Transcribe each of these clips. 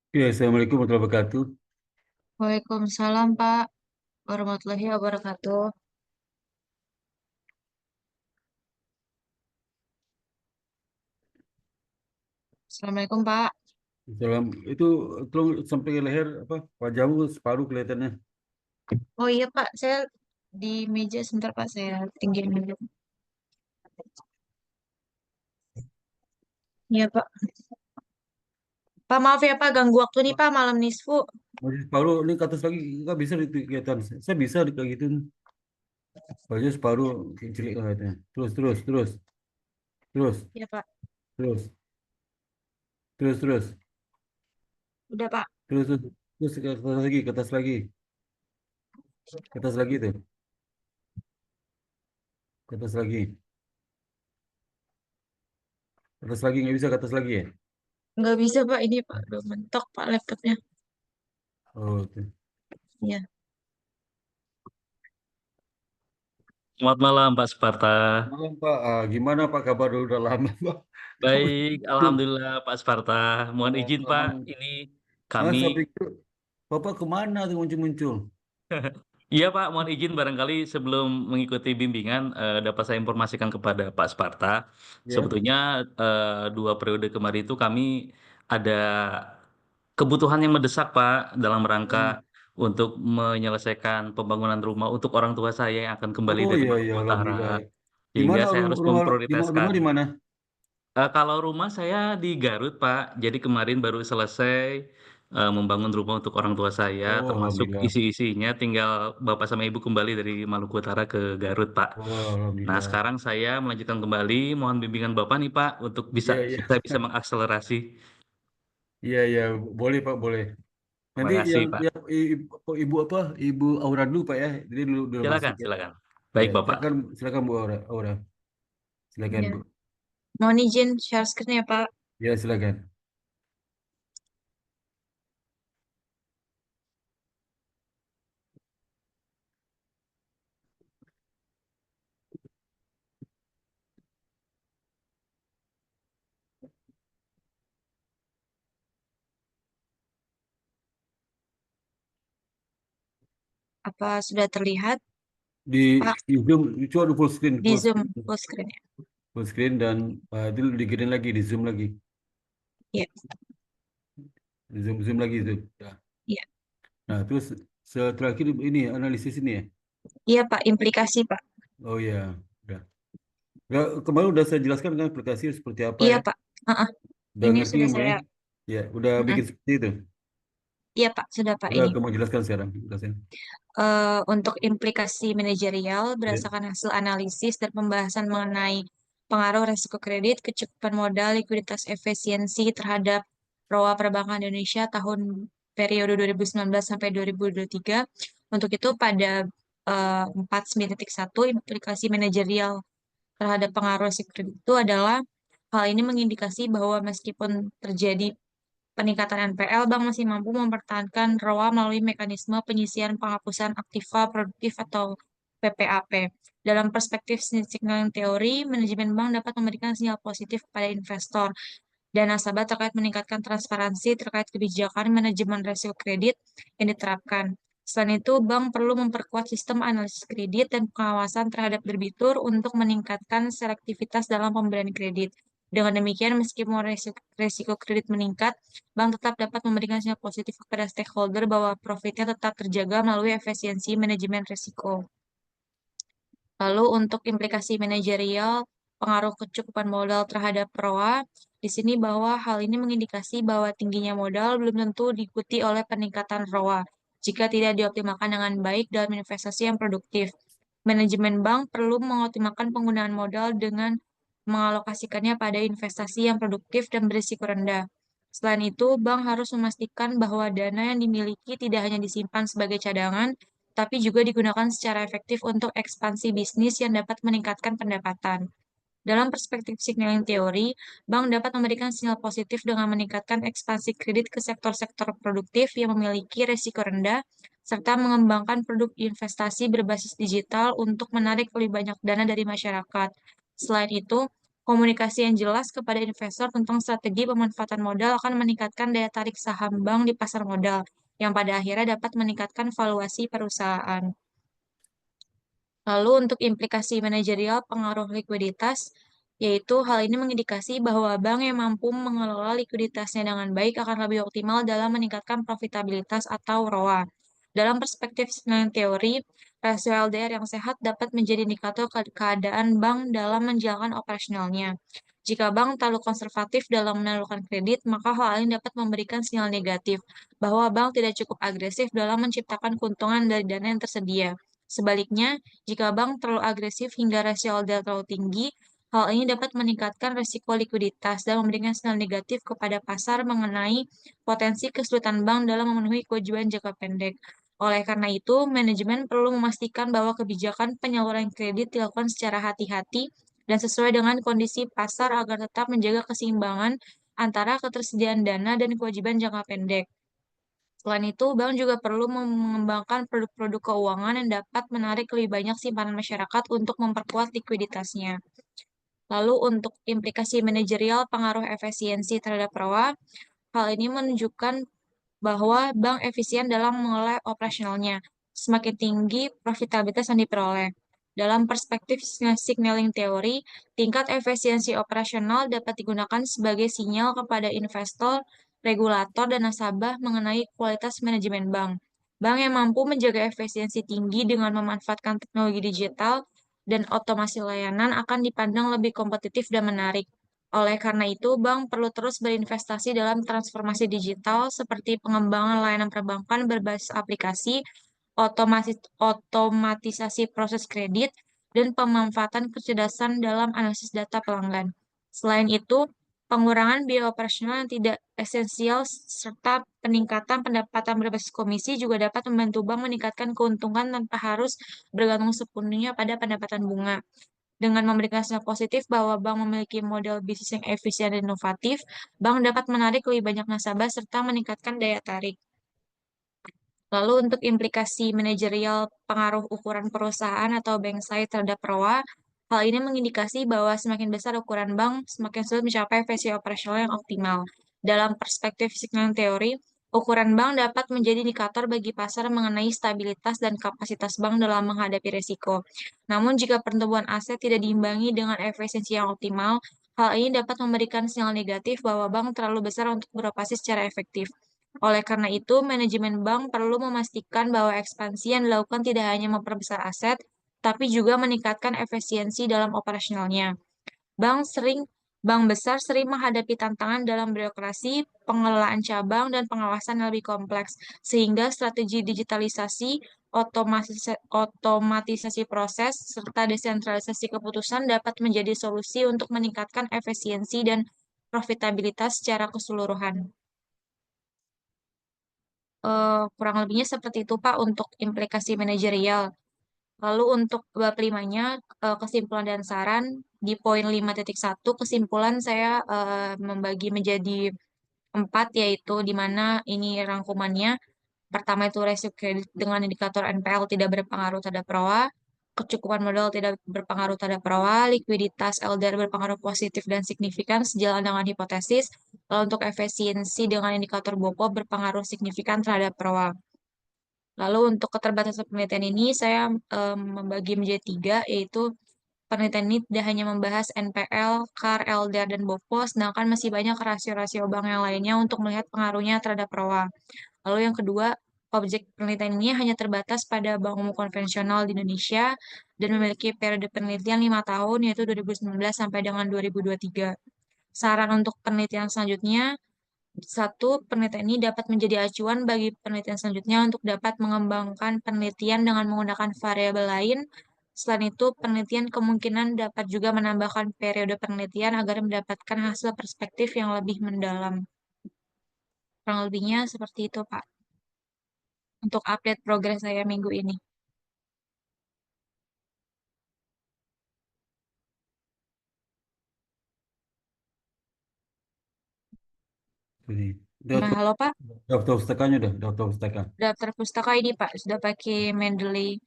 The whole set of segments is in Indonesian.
Oke, Assalamualaikum warahmatullahi wabarakatuh. Waalaikumsalam Pak warahmatullahi wabarakatuh. Assalamualaikum Pak. Salam itu tolong sampai ke leher apa wajahmu separuh kelihatannya. Oh iya Pak, saya di meja sebentar Pak, saya tinggiin meja. Iya Pak. Pak maaf ya Pak, ganggu waktu nih Pak malam nisfu. Masih separuh ini ke atas lagi nggak bisa itu kelihatan. Saya bisa kayak gitu. Wajah separuh kecil kelihatannya. Terus, Iya Pak. terus, terus, terus, Udah Pak. terus, terus ke atas lagi, ke atas lagi tuh, ke atas lagi, ke atas lagi nggak bisa ke atas lagi ya? Nggak bisa Pak, ini Pak udah mentok Pak laptopnya. Oh, oke. Iya. Selamat malam Pak Sparta. Malam Pak, gimana Pak kabar udah lama Pak? Ketemu. Baik, Alhamdulillah Pak Sparta. Mohon Oh, izin Pak, lama. ini kami, Saya pikir Bapak kemana tuh muncul-muncul? iya Pak, mohon izin barangkali sebelum mengikuti bimbingan dapat saya informasikan kepada Pak Sparta. Ya. Sebetulnya 2 periode kemarin itu kami ada kebutuhan yang mendesak Pak dalam rangka untuk menyelesaikan pembangunan rumah untuk orang tua saya yang akan kembali Oh dari iya iya Maluku alhamdulillah. Utara. Di Sehingga mana saya harus rumah rumah memprioritaskan. di mana? Kalau rumah saya di Garut, Pak. Jadi kemarin baru selesai membangun rumah untuk orang tua saya, Oh termasuk alhamdulillah. isi-isinya tinggal Bapak sama Ibu kembali dari Maluku Utara ke Garut, Pak. Oh Nah, alhamdulillah. sekarang saya melanjutkan kembali, mohon bimbingan Bapak nih, Pak, untuk bisa Iya iya kita bisa mengakselerasi. iya iya boleh Pak boleh. Terima Nanti kasih, Pak. yang ibu apa? Ibu Aura dulu Pak ya. Jadi dulu masuk Silakan, ya. silakan. Ya Baik, Bapak. silakan silakan Bu Aura. Aura. Silakan Iya. Bu. Mohon izin share screen ya Pak. Ya silakan. Apa sudah terlihat Di, Pak? di Zoom coba di full screen Di Zoom full screen ya. full screen dan itu digedein lagi di zoom lagi. Iya. Di zoom zoom lagi itu. Ya. Iya. Nah terus terakhir ini analisis ini ya. Iya Pak, implikasi Pak. Oh ya. Udah. Ya, kemarin udah saya jelaskan kan aplikasi seperti apa Iya ya. Pak. Heeh. Udah Ini ngerti sudah ya? saya. Ya, udah Mm-mm. bikin seperti itu. Iya Pak, sudah Pak Udah ini. kamu jelaskan sekarang. Jelasin. Untuk implikasi manajerial Ya. berdasarkan hasil analisis dan pembahasan mengenai pengaruh resiko kredit, kecukupan modal, likuiditas efisiensi terhadap ROA perbankan Indonesia tahun periode 2019 sampai 2023. Untuk itu pada 49.1 implikasi manajerial terhadap pengaruh resiko kredit itu adalah hal ini mengindikasi bahwa meskipun terjadi peningkatan NPL, bank masih mampu mempertahankan ROA melalui mekanisme penyisian penghapusan aktiva produktif atau PPAP. Dalam perspektif signaling teori, manajemen bank dapat memberikan sinyal positif kepada investor dan nasabah terkait meningkatkan transparansi terkait kebijakan manajemen risiko kredit yang diterapkan. Selain itu, bank perlu memperkuat sistem analisis kredit dan pengawasan terhadap debitur untuk meningkatkan selektivitas dalam pemberian kredit. Dengan demikian, meskipun risiko kredit meningkat, bank tetap dapat memberikan sinyal positif kepada stakeholder bahwa profitnya tetap terjaga melalui efisiensi manajemen risiko. Lalu untuk implikasi manajerial, pengaruh kecukupan modal terhadap ROA, di sini bahwa hal ini mengindikasi bahwa tingginya modal belum tentu diikuti oleh peningkatan ROA jika tidak dioptimalkan dengan baik dalam investasi yang produktif. Manajemen bank perlu mengoptimalkan penggunaan modal dengan mengalokasikannya pada investasi yang produktif dan berisiko rendah. Selain itu, bank harus memastikan bahwa dana yang dimiliki tidak hanya disimpan sebagai cadangan, tapi juga digunakan secara efektif untuk ekspansi bisnis yang dapat meningkatkan pendapatan. Dalam perspektif signaling teori, bank dapat memberikan sinyal positif dengan meningkatkan ekspansi kredit ke sektor-sektor produktif yang memiliki risiko rendah, serta mengembangkan produk investasi berbasis digital untuk menarik lebih banyak dana dari masyarakat. Selain itu, Komunikasi yang jelas kepada investor tentang strategi pemanfaatan modal akan meningkatkan daya tarik saham bank di pasar modal, yang pada akhirnya dapat meningkatkan valuasi perusahaan. Lalu untuk implikasi manajerial pengaruh likuiditas, yaitu hal ini mengindikasi bahwa bank yang mampu mengelola likuiditasnya dengan baik akan lebih optimal dalam meningkatkan profitabilitas atau ROA. Dalam perspektif skenario teori, rasio LDR yang sehat dapat menjadi indikator keadaan bank dalam menjalankan operasionalnya. Jika bank terlalu konservatif dalam menawarkan kredit, maka hal ini dapat memberikan sinyal negatif bahwa bank tidak cukup agresif dalam menciptakan keuntungan dari dana yang tersedia. Sebaliknya, jika bank terlalu agresif hingga rasio LDR terlalu tinggi, hal ini dapat meningkatkan risiko likuiditas dan memberikan sinyal negatif kepada pasar mengenai potensi kesulitan bank dalam memenuhi kewajiban jangka pendek. Oleh karena itu, manajemen perlu memastikan bahwa kebijakan penyaluran kredit dilakukan secara hati-hati dan sesuai dengan kondisi pasar agar tetap menjaga keseimbangan antara ketersediaan dana dan kewajiban jangka pendek. Selain itu, bank juga perlu mengembangkan produk-produk keuangan yang dapat menarik lebih banyak simpanan masyarakat untuk memperkuat likuiditasnya. Lalu untuk implikasi manajerial pengaruh efisiensi terhadap ROA, hal ini menunjukkan bahwa bank efisien dalam mengelola operasionalnya. Semakin tinggi profitabilitas yang diperoleh. Dalam perspektif signaling teori, tingkat efisiensi operasional dapat digunakan sebagai sinyal kepada investor, regulator, dan nasabah mengenai kualitas manajemen bank. Bank yang mampu menjaga efisiensi tinggi dengan memanfaatkan teknologi digital dan otomasi layanan akan dipandang lebih kompetitif dan menarik. Oleh karena itu, bank perlu terus berinvestasi dalam transformasi digital seperti pengembangan layanan perbankan berbasis aplikasi, otomatisasi proses kredit, dan pemanfaatan kecerdasan dalam analisis data pelanggan. Selain itu, pengurangan biaya operasional yang tidak esensial serta peningkatan pendapatan berbasis komisi juga dapat membantu bank meningkatkan keuntungan tanpa harus bergantung sepenuhnya pada pendapatan bunga. Dengan memberikan sinyal positif bahwa bank memiliki model bisnis yang efisien dan inovatif, bank dapat menarik lebih banyak nasabah serta meningkatkan daya tarik. Lalu untuk implikasi manajerial pengaruh ukuran perusahaan atau bank size terhadap ROA, hal ini mengindikasi bahwa semakin besar ukuran bank, semakin sulit mencapai efisiensi operasional yang optimal. Dalam perspektif psikologi teori, ukuran bank dapat menjadi indikator bagi pasar mengenai stabilitas dan kapasitas bank dalam menghadapi risiko. Namun jika pertumbuhan aset tidak diimbangi dengan efisiensi yang optimal, hal ini dapat memberikan sinyal negatif bahwa bank terlalu besar untuk beroperasi secara efektif. Oleh karena itu, manajemen bank perlu memastikan bahwa ekspansi yang dilakukan tidak hanya memperbesar aset, tapi juga meningkatkan efisiensi dalam operasionalnya. Bank sering Bank besar sering menghadapi tantangan dalam birokrasi, pengelolaan cabang, dan pengawasan yang lebih kompleks, sehingga strategi digitalisasi, otomatisasi proses, serta desentralisasi keputusan dapat menjadi solusi untuk meningkatkan efisiensi dan profitabilitas secara keseluruhan. Kurang lebihnya seperti itu, Pak, untuk implikasi manajerial. Lalu untuk bab limanya, kesimpulan dan saran, di poin 5.1, kesimpulan saya membagi menjadi 4, yaitu di mana ini rangkumannya. Pertama itu resiko kredit dengan indikator NPL tidak berpengaruh terhadap ROA, kecukupan modal tidak berpengaruh terhadap ROA, likuiditas LDR berpengaruh positif dan signifikan sejalan dengan hipotesis, lalu untuk efisiensi dengan indikator BOPO berpengaruh signifikan terhadap ROA. Lalu untuk keterbatasan penelitian ini saya membagi menjadi 3, yaitu penelitian ini tidak hanya membahas NPL, CAR, LDR, dan BOPO, sedangkan masih banyak rasio-rasio bank yang lainnya untuk melihat pengaruhnya terhadap ROA. Lalu yang kedua, objek penelitian ini hanya terbatas pada bank umum konvensional di Indonesia dan memiliki periode penelitian 5 tahun, yaitu 2019 sampai dengan 2023. Saran untuk penelitian selanjutnya, satu, penelitian ini dapat menjadi acuan bagi penelitian selanjutnya untuk dapat mengembangkan penelitian dengan menggunakan variabel lain. Selain itu, penelitian kemungkinan dapat juga menambahkan periode penelitian agar mendapatkan hasil perspektif yang lebih mendalam. Kurang lebihnya seperti itu, Pak, untuk update progres saya minggu ini. Ini. Nah, halo Pak, Daftar pustakanya udah, daftar pustaka. daftar pustaka ini Pak, sudah pakai Mendeley.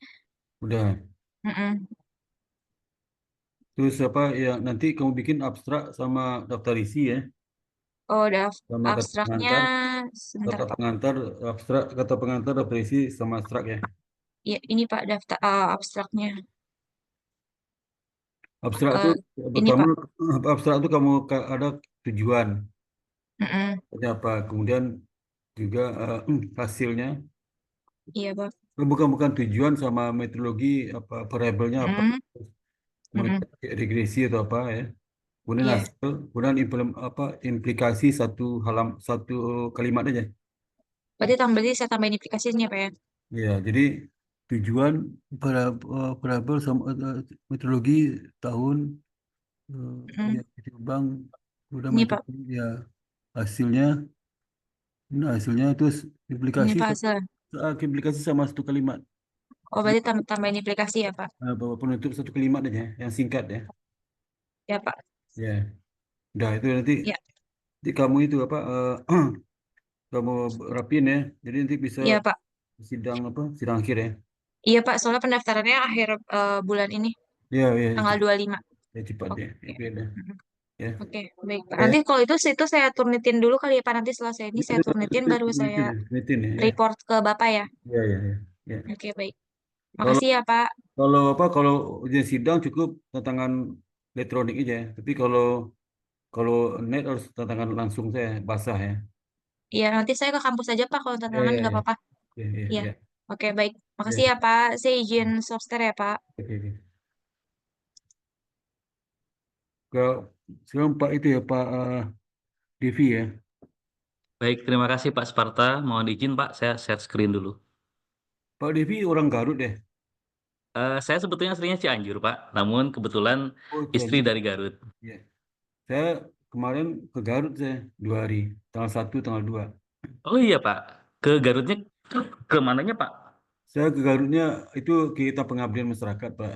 Udah. Mm-mm. Terus apa ya nanti kamu bikin abstrak sama daftar isi ya, Oh, sama kata abstraknya pengantar, sebentar kata Pak. pengantar, abstrak, kata pengantar, daftar isi sama abstrak ya. Ya, ini Pak daftar abstraknya. Abstrak itu Eh, ini pertama Pak. abstrak itu kamu ada tujuan Mm-mm. ada apa, kemudian juga hasilnya. Iya Pak. Bukan tujuan sama metodologi apa variabelnya apa, Mm-mm. Mm-mm. mengecek regresi atau apa ya. Kemudian Iya. hasil, kemudian apa implikasi satu kalimat aja. Berarti saya tambahin aplikasinya Pak ya. Ya, jadi tujuan variabel sama metodologi tahun ya Mm. ditimbang udah Ini Pak. metode ya hasilnya. Nah, hasilnya terus Ini Pak hasilnya. implikasi sama satu kalimat. Oh, berarti tambahin aplikasi ya Pak. Bahwa penutup satu kalimat aja yang singkat ya. Ya Pak. Ya, udah itu nanti, Ya. kamu itu apa kamu rapiin ya. Jadi nanti bisa Iya Pak. sidang akhir ya. Iya Pak, soalnya pendaftarannya akhir bulan ini, Ya, ya, tanggal 25. ya cepat ya. Oke. Oke dah. Mm-mm. Ya. Oke, baik Pak. Eh, Nanti kalau itu saya turnitin dulu kali ya Pak. Nanti setelah saya ini saya turnitin baru saya Meeting ya. Ya, report ke Bapak ya. ya, ya, ya. Ya. Oke, baik. Kalau Makasih ya Pak. kalau ujian sidang cukup tantangan elektronik aja. Tapi kalau net harus tantangan langsung saya basah ya. Iya, nanti saya ke kampus aja Pak kalau Ya, tantangan ya, nggak ya. apa-apa. Ya, ya, Iya. ya. Oke, baik. Ya. Makasih ya Pak. Saya izin software ya Pak. Oke, oke. Ke sekarang Pak itu ya Pak Devi ya. Baik, terima kasih Pak Sparta. Mohon izin Pak, saya share screen dulu. Pak Devi orang Garut deh. Saya sebetulnya aslinya Cianjur Pak, namun kebetulan Oh, istri Cianjur. dari Garut. Ya. Saya kemarin ke Garut saya 2 hari, tanggal 1, tanggal 2. Oh iya Pak, ke Garutnya ke mananya Pak? Saya ke Garutnya itu kita pengabdian masyarakat Pak,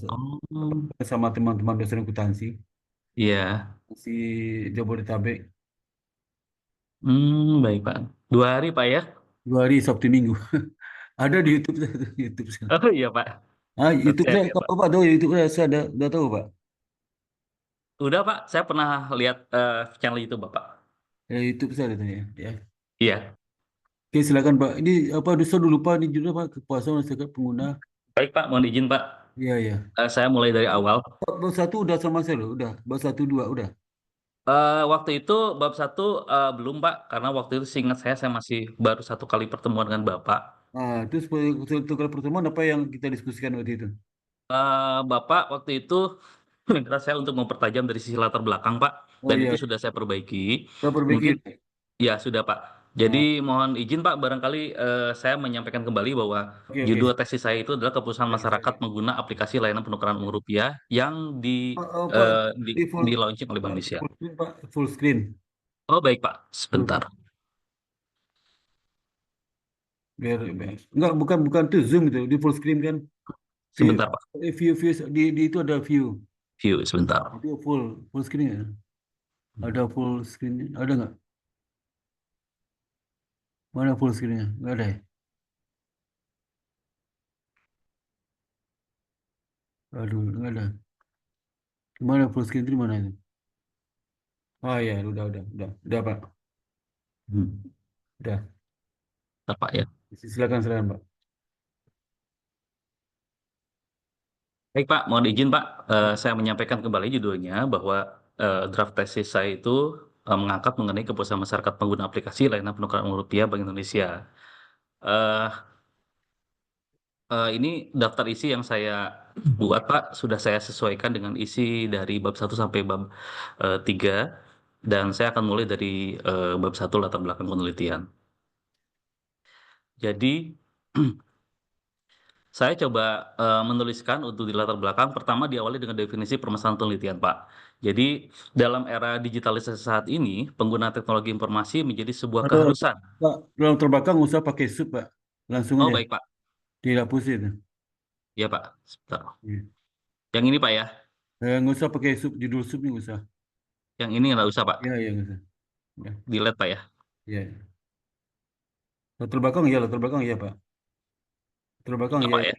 Oh, sama teman-teman dosen akuntansi iya. si Jabodetabek. Baik Pak. 2 hari Pak ya? 2 hari Sabtu Minggu. Ada di YouTube saya, YouTube saya. Oh iya Pak. Nanti YouTube saya saya, lihat Pak. kalau Pak tahu YouTube saya ada, udah tahu Pak. Udah Pak, saya pernah lihat channel YouTube Bapak. YouTube saya ada ya. Ya. Iya. Oke, silakan Pak. Ini apa dosa dulu lupa ini judul apa kepuasan masyarakat pengguna. Baik Pak, mohon izin Pak. Iya, iya. Saya mulai dari awal. Bab 1 udah sama saya loh, udah. Bab 1 2 udah. Waktu itu bab 1 belum Pak, karena waktu itu seingat saya masih baru 1 kali pertemuan dengan Bapak. Terus untuk kali pertemuan apa yang kita diskusikan waktu itu? Bapak waktu itu minta saya untuk mempertajam dari sisi latar belakang Pak, Oh dan iya, itu sudah saya perbaiki. kita perbaiki. Mungkin ya sudah Pak. Jadi Ah, mohon izin Pak, barangkali saya menyampaikan kembali bahwa oke, oke. judul tesis saya itu adalah keputusan Silakan, masyarakat silakan. pengguna aplikasi layanan penukaran uang rupiah yang Pak, di full, di launching oleh Bank Indonesia. full screen, Pak. Full screen. Oh baik Pak, Full, sebentar. biar. Enggak, bukan tuh Zoom itu, di full screen kan. View, Sebentar Pak. view, di itu ada view. View sebentar. Itu full screen ya. Ada full screen, ada nggak? Mana full screennya? Nggak ada ya? Aduh, nggak ada. Mana full screen itu di mana itu? Ya, udah Pak, Hmm, udah. Bentar, Pak ya. Silakan Pak. Baik Pak, mohon izin Pak, saya menyampaikan kembali judulnya bahwa draft tesis saya itu mengangkat mengenai kepuasan masyarakat pengguna aplikasi layanan penukaran uang rupiah Bank Indonesia. Eh, ini daftar isi yang saya buat Pak, sudah saya sesuaikan dengan isi dari bab 1 sampai bab 3, dan saya akan mulai dari bab 1 latar belakang penelitian. Jadi saya coba menuliskan untuk di latar belakang, pertama diawali dengan definisi permasalahan penelitian, Pak. Jadi, dalam era digitalisasi saat ini, pengguna teknologi informasi menjadi sebuah Ada keharusan. Pak, kalau terbakar nggak usah pakai sub Pak, langsung Oh, aja baik, Pak. dihapus itu. Ya, Pak. Sebentar. Iya. Yang ini, Pak, ya. Nggak usah pakai sub, judul sub nggak usah. Yang ini nggak usah, Pak. Iya, iya nggak usah. Ya, Delete, Pak, ya. iya. Latar belakang iya Pak. Latar belakang Ya, iya. Pak, ya.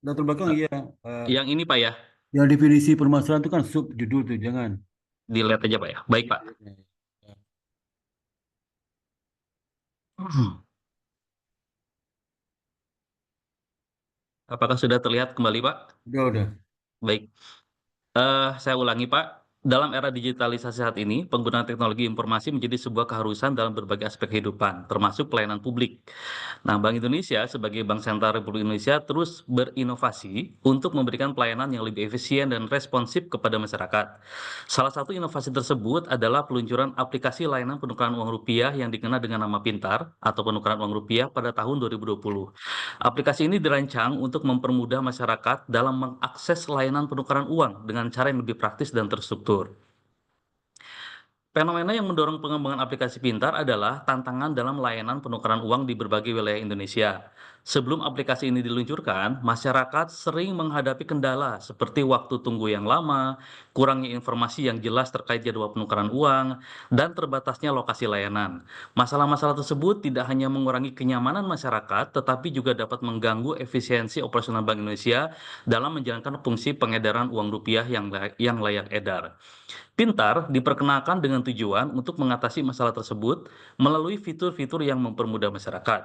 Latar belakang Eh, iya. yang ini, Pak, ya. Yang definisi permasalahan itu kan sub judul tuh, jangan. Dilihat aja Pak ya. Baik Pak. Apakah sudah terlihat kembali Pak? Udah. Baik. Saya ulangi Pak, dalam era digitalisasi saat ini, penggunaan teknologi informasi menjadi sebuah keharusan dalam berbagai aspek kehidupan, termasuk pelayanan publik. Nah, Bank Indonesia sebagai Bank Sentral Republik Indonesia terus berinovasi untuk memberikan pelayanan yang lebih efisien dan responsif kepada masyarakat. Salah satu inovasi tersebut adalah peluncuran aplikasi layanan penukaran uang rupiah yang dikenal dengan nama Pintar atau penukaran uang rupiah pada tahun 2020. Aplikasi ini dirancang untuk mempermudah masyarakat dalam mengakses layanan penukaran uang dengan cara yang lebih praktis dan terstruktur. Fenomena yang mendorong pengembangan aplikasi pintar adalah tantangan dalam layanan penukaran uang di berbagai wilayah Indonesia. Sebelum aplikasi ini diluncurkan, masyarakat sering menghadapi kendala seperti waktu tunggu yang lama, kurangnya informasi yang jelas terkait jadwal penukaran uang, dan terbatasnya lokasi layanan. Masalah-masalah tersebut tidak hanya mengurangi kenyamanan masyarakat, tetapi juga dapat mengganggu efisiensi operasional Bank Indonesia dalam menjalankan fungsi pengedaran uang rupiah yang layak edar. Pintar diperkenalkan dengan tujuan untuk mengatasi masalah tersebut melalui fitur-fitur yang mempermudah masyarakat,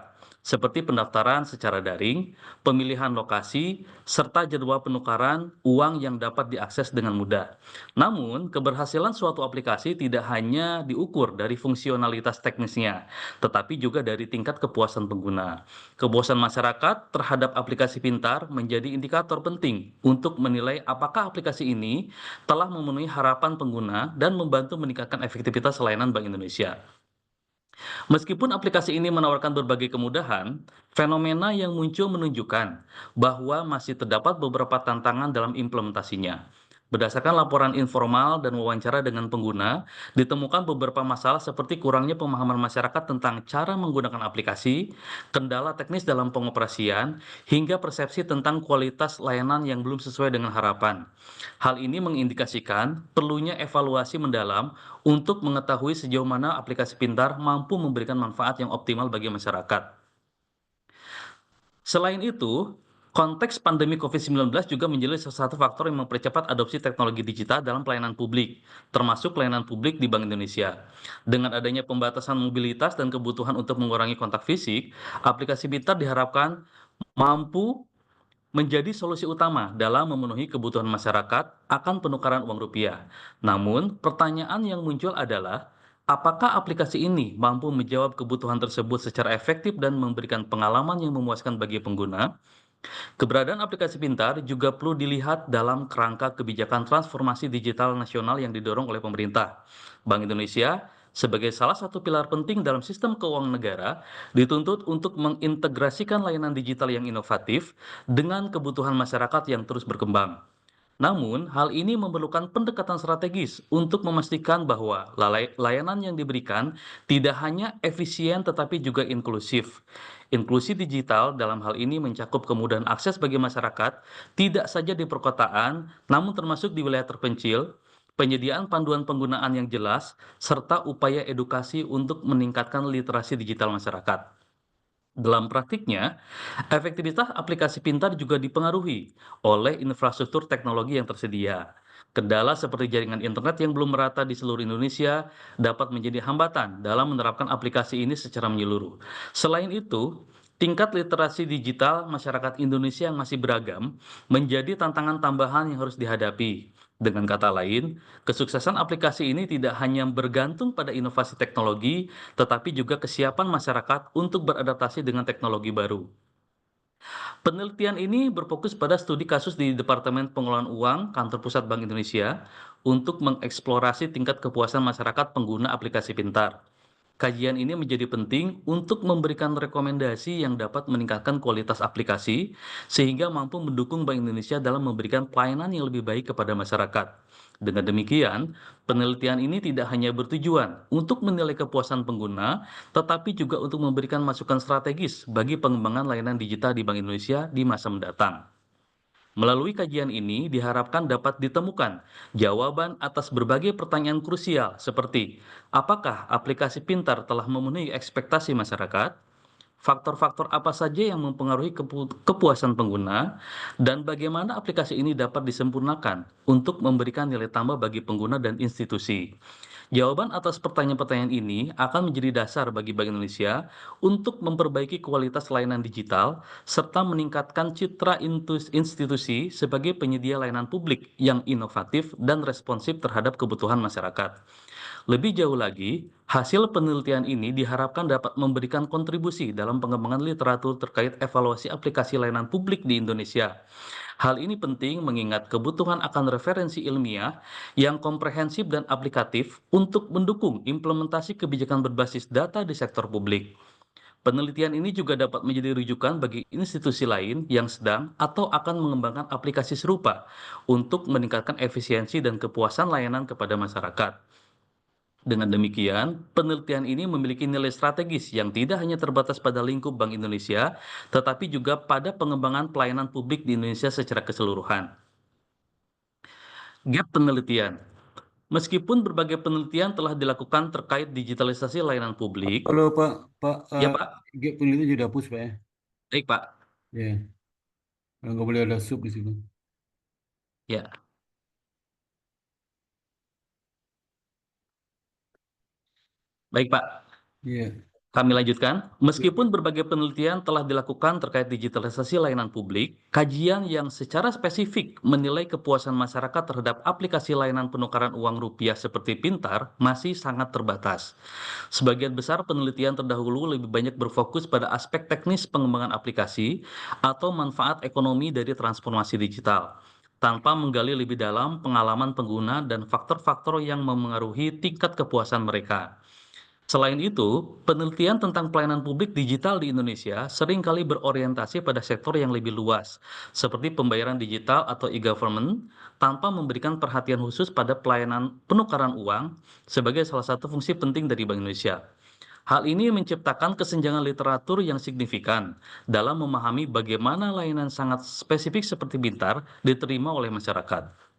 seperti pendaftaran secara daring, pemilihan lokasi, serta jadwal penukaran uang yang dapat diakses dengan mudah. Namun, keberhasilan suatu aplikasi tidak hanya diukur dari fungsionalitas teknisnya, tetapi juga dari tingkat kepuasan pengguna. Kepuasan masyarakat terhadap aplikasi pintar menjadi indikator penting untuk menilai apakah aplikasi ini telah memenuhi harapan pengguna dan membantu meningkatkan efektivitas layanan Bank Indonesia. Meskipun aplikasi ini menawarkan berbagai kemudahan, fenomena yang muncul menunjukkan bahwa masih terdapat beberapa tantangan dalam implementasinya. Berdasarkan laporan informal dan wawancara dengan pengguna, ditemukan beberapa masalah seperti kurangnya pemahaman masyarakat tentang cara menggunakan aplikasi, kendala teknis dalam pengoperasian, hingga persepsi tentang kualitas layanan yang belum sesuai dengan harapan. Hal ini mengindikasikan perlunya evaluasi mendalam untuk mengetahui sejauh mana aplikasi pintar mampu memberikan manfaat yang optimal bagi masyarakat. Selain itu, konteks pandemi COVID-19 juga menjadi salah satu faktor yang mempercepat adopsi teknologi digital dalam pelayanan publik, termasuk pelayanan publik di Bank Indonesia. Dengan adanya pembatasan mobilitas dan kebutuhan untuk mengurangi kontak fisik, aplikasi pintar diharapkan mampu menjadi solusi utama dalam memenuhi kebutuhan masyarakat akan penukaran uang rupiah. Namun, pertanyaan yang muncul adalah, apakah aplikasi ini mampu menjawab kebutuhan tersebut secara efektif dan memberikan pengalaman yang memuaskan bagi pengguna? Keberadaan aplikasi pintar juga perlu dilihat dalam kerangka kebijakan transformasi digital nasional yang didorong oleh pemerintah. Bank Indonesia, sebagai salah satu pilar penting dalam sistem keuangan negara, dituntut untuk mengintegrasikan layanan digital yang inovatif dengan kebutuhan masyarakat yang terus berkembang. Namun, hal ini memerlukan pendekatan strategis untuk memastikan bahwa layanan yang diberikan tidak hanya efisien tetapi juga inklusif. Inklusi digital dalam hal ini mencakup kemudahan akses bagi masyarakat, tidak saja di perkotaan, namun termasuk di wilayah terpencil, penyediaan panduan penggunaan yang jelas, serta upaya edukasi untuk meningkatkan literasi digital masyarakat. Dalam praktiknya, efektivitas aplikasi pintar juga dipengaruhi oleh infrastruktur teknologi yang tersedia. Kendala seperti jaringan internet yang belum merata di seluruh Indonesia dapat menjadi hambatan dalam menerapkan aplikasi ini secara menyeluruh. Selain itu, tingkat literasi digital masyarakat Indonesia yang masih beragam menjadi tantangan tambahan yang harus dihadapi. Dengan kata lain, kesuksesan aplikasi ini tidak hanya bergantung pada inovasi teknologi, tetapi juga kesiapan masyarakat untuk beradaptasi dengan teknologi baru. Penelitian ini berfokus pada studi kasus di Departemen Pengelolaan Uang Kantor Pusat Bank Indonesia untuk mengeksplorasi tingkat kepuasan masyarakat pengguna aplikasi pintar. Kajian ini menjadi penting untuk memberikan rekomendasi yang dapat meningkatkan kualitas aplikasi, sehingga mampu mendukung Bank Indonesia dalam memberikan pelayanan yang lebih baik kepada masyarakat. Dengan demikian, penelitian ini tidak hanya bertujuan untuk menilai kepuasan pengguna, tetapi juga untuk memberikan masukan strategis bagi pengembangan layanan digital di Bank Indonesia di masa mendatang. Melalui kajian ini diharapkan dapat ditemukan jawaban atas berbagai pertanyaan krusial seperti apakah aplikasi pintar telah memenuhi ekspektasi masyarakat, faktor-faktor apa saja yang mempengaruhi kepuasan pengguna, dan bagaimana aplikasi ini dapat disempurnakan untuk memberikan nilai tambah bagi pengguna dan institusi. Jawaban atas pertanyaan-pertanyaan ini akan menjadi dasar bagi Bank Indonesia untuk memperbaiki kualitas layanan digital serta meningkatkan citra institusi sebagai penyedia layanan publik yang inovatif dan responsif terhadap kebutuhan masyarakat. Lebih jauh lagi, hasil penelitian ini diharapkan dapat memberikan kontribusi dalam pengembangan literatur terkait evaluasi aplikasi layanan publik di Indonesia. Hal ini penting mengingat kebutuhan akan referensi ilmiah yang komprehensif dan aplikatif untuk mendukung implementasi kebijakan berbasis data di sektor publik. Penelitian ini juga dapat menjadi rujukan bagi institusi lain yang sedang atau akan mengembangkan aplikasi serupa untuk meningkatkan efisiensi dan kepuasan layanan kepada masyarakat. Dengan demikian, penelitian ini memiliki nilai strategis yang tidak hanya terbatas pada lingkup Bank Indonesia, tetapi juga pada pengembangan pelayanan publik di Indonesia secara keseluruhan. Gap penelitian. Meskipun berbagai penelitian telah dilakukan terkait digitalisasi layanan publik, Kalau Pak ya Pak, gap penelitian sudah hapus Pak ya. baik Pak, Ya, nggak boleh ada sub di situ. ya, baik Pak. Iya. Kami lanjutkan, meskipun berbagai penelitian telah dilakukan terkait digitalisasi layanan publik, kajian yang secara spesifik menilai kepuasan masyarakat terhadap aplikasi layanan penukaran uang rupiah seperti Pintar masih sangat terbatas. Sebagian besar penelitian terdahulu lebih banyak berfokus pada aspek teknis pengembangan aplikasi atau manfaat ekonomi dari transformasi digital, tanpa menggali lebih dalam pengalaman pengguna dan faktor-faktor yang memengaruhi tingkat kepuasan mereka. Selain itu, penelitian tentang pelayanan publik digital di Indonesia seringkali berorientasi pada sektor yang lebih luas, seperti pembayaran digital atau e-government, tanpa memberikan perhatian khusus pada pelayanan penukaran uang sebagai salah satu fungsi penting dari Bank Indonesia. Hal ini menciptakan kesenjangan literatur yang signifikan dalam memahami bagaimana layanan sangat spesifik seperti Bintar diterima oleh masyarakat.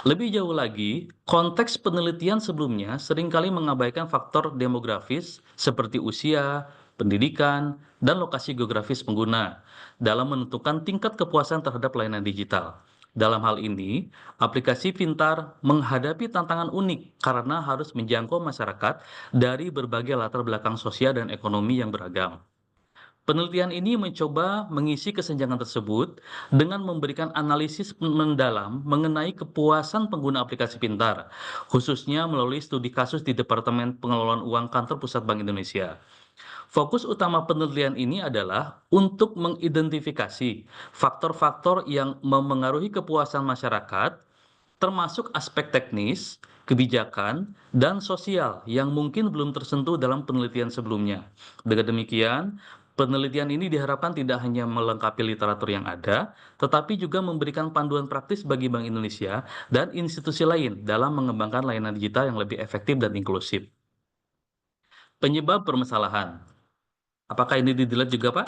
Lebih jauh lagi, konteks penelitian sebelumnya seringkali mengabaikan faktor demografis seperti usia, pendidikan, dan lokasi geografis pengguna dalam menentukan tingkat kepuasan terhadap layanan digital. Dalam hal ini, aplikasi Pintar menghadapi tantangan unik karena harus menjangkau masyarakat dari berbagai latar belakang sosial dan ekonomi yang beragam. Penelitian ini mencoba mengisi kesenjangan tersebut dengan memberikan analisis mendalam mengenai kepuasan pengguna aplikasi Pintar, khususnya melalui studi kasus di Departemen Pengelolaan Uang Kantor Pusat Bank Indonesia. Fokus utama penelitian ini adalah untuk mengidentifikasi faktor-faktor yang memengaruhi kepuasan masyarakat, termasuk aspek teknis, kebijakan, dan sosial yang mungkin belum tersentuh dalam penelitian sebelumnya. Dengan demikian, penelitian ini diharapkan tidak hanya melengkapi literatur yang ada, tetapi juga memberikan panduan praktis bagi Bank Indonesia dan institusi lain dalam mengembangkan layanan digital yang lebih efektif dan inklusif. Penyebab permasalahan. Apakah ini di-delete juga, Pak?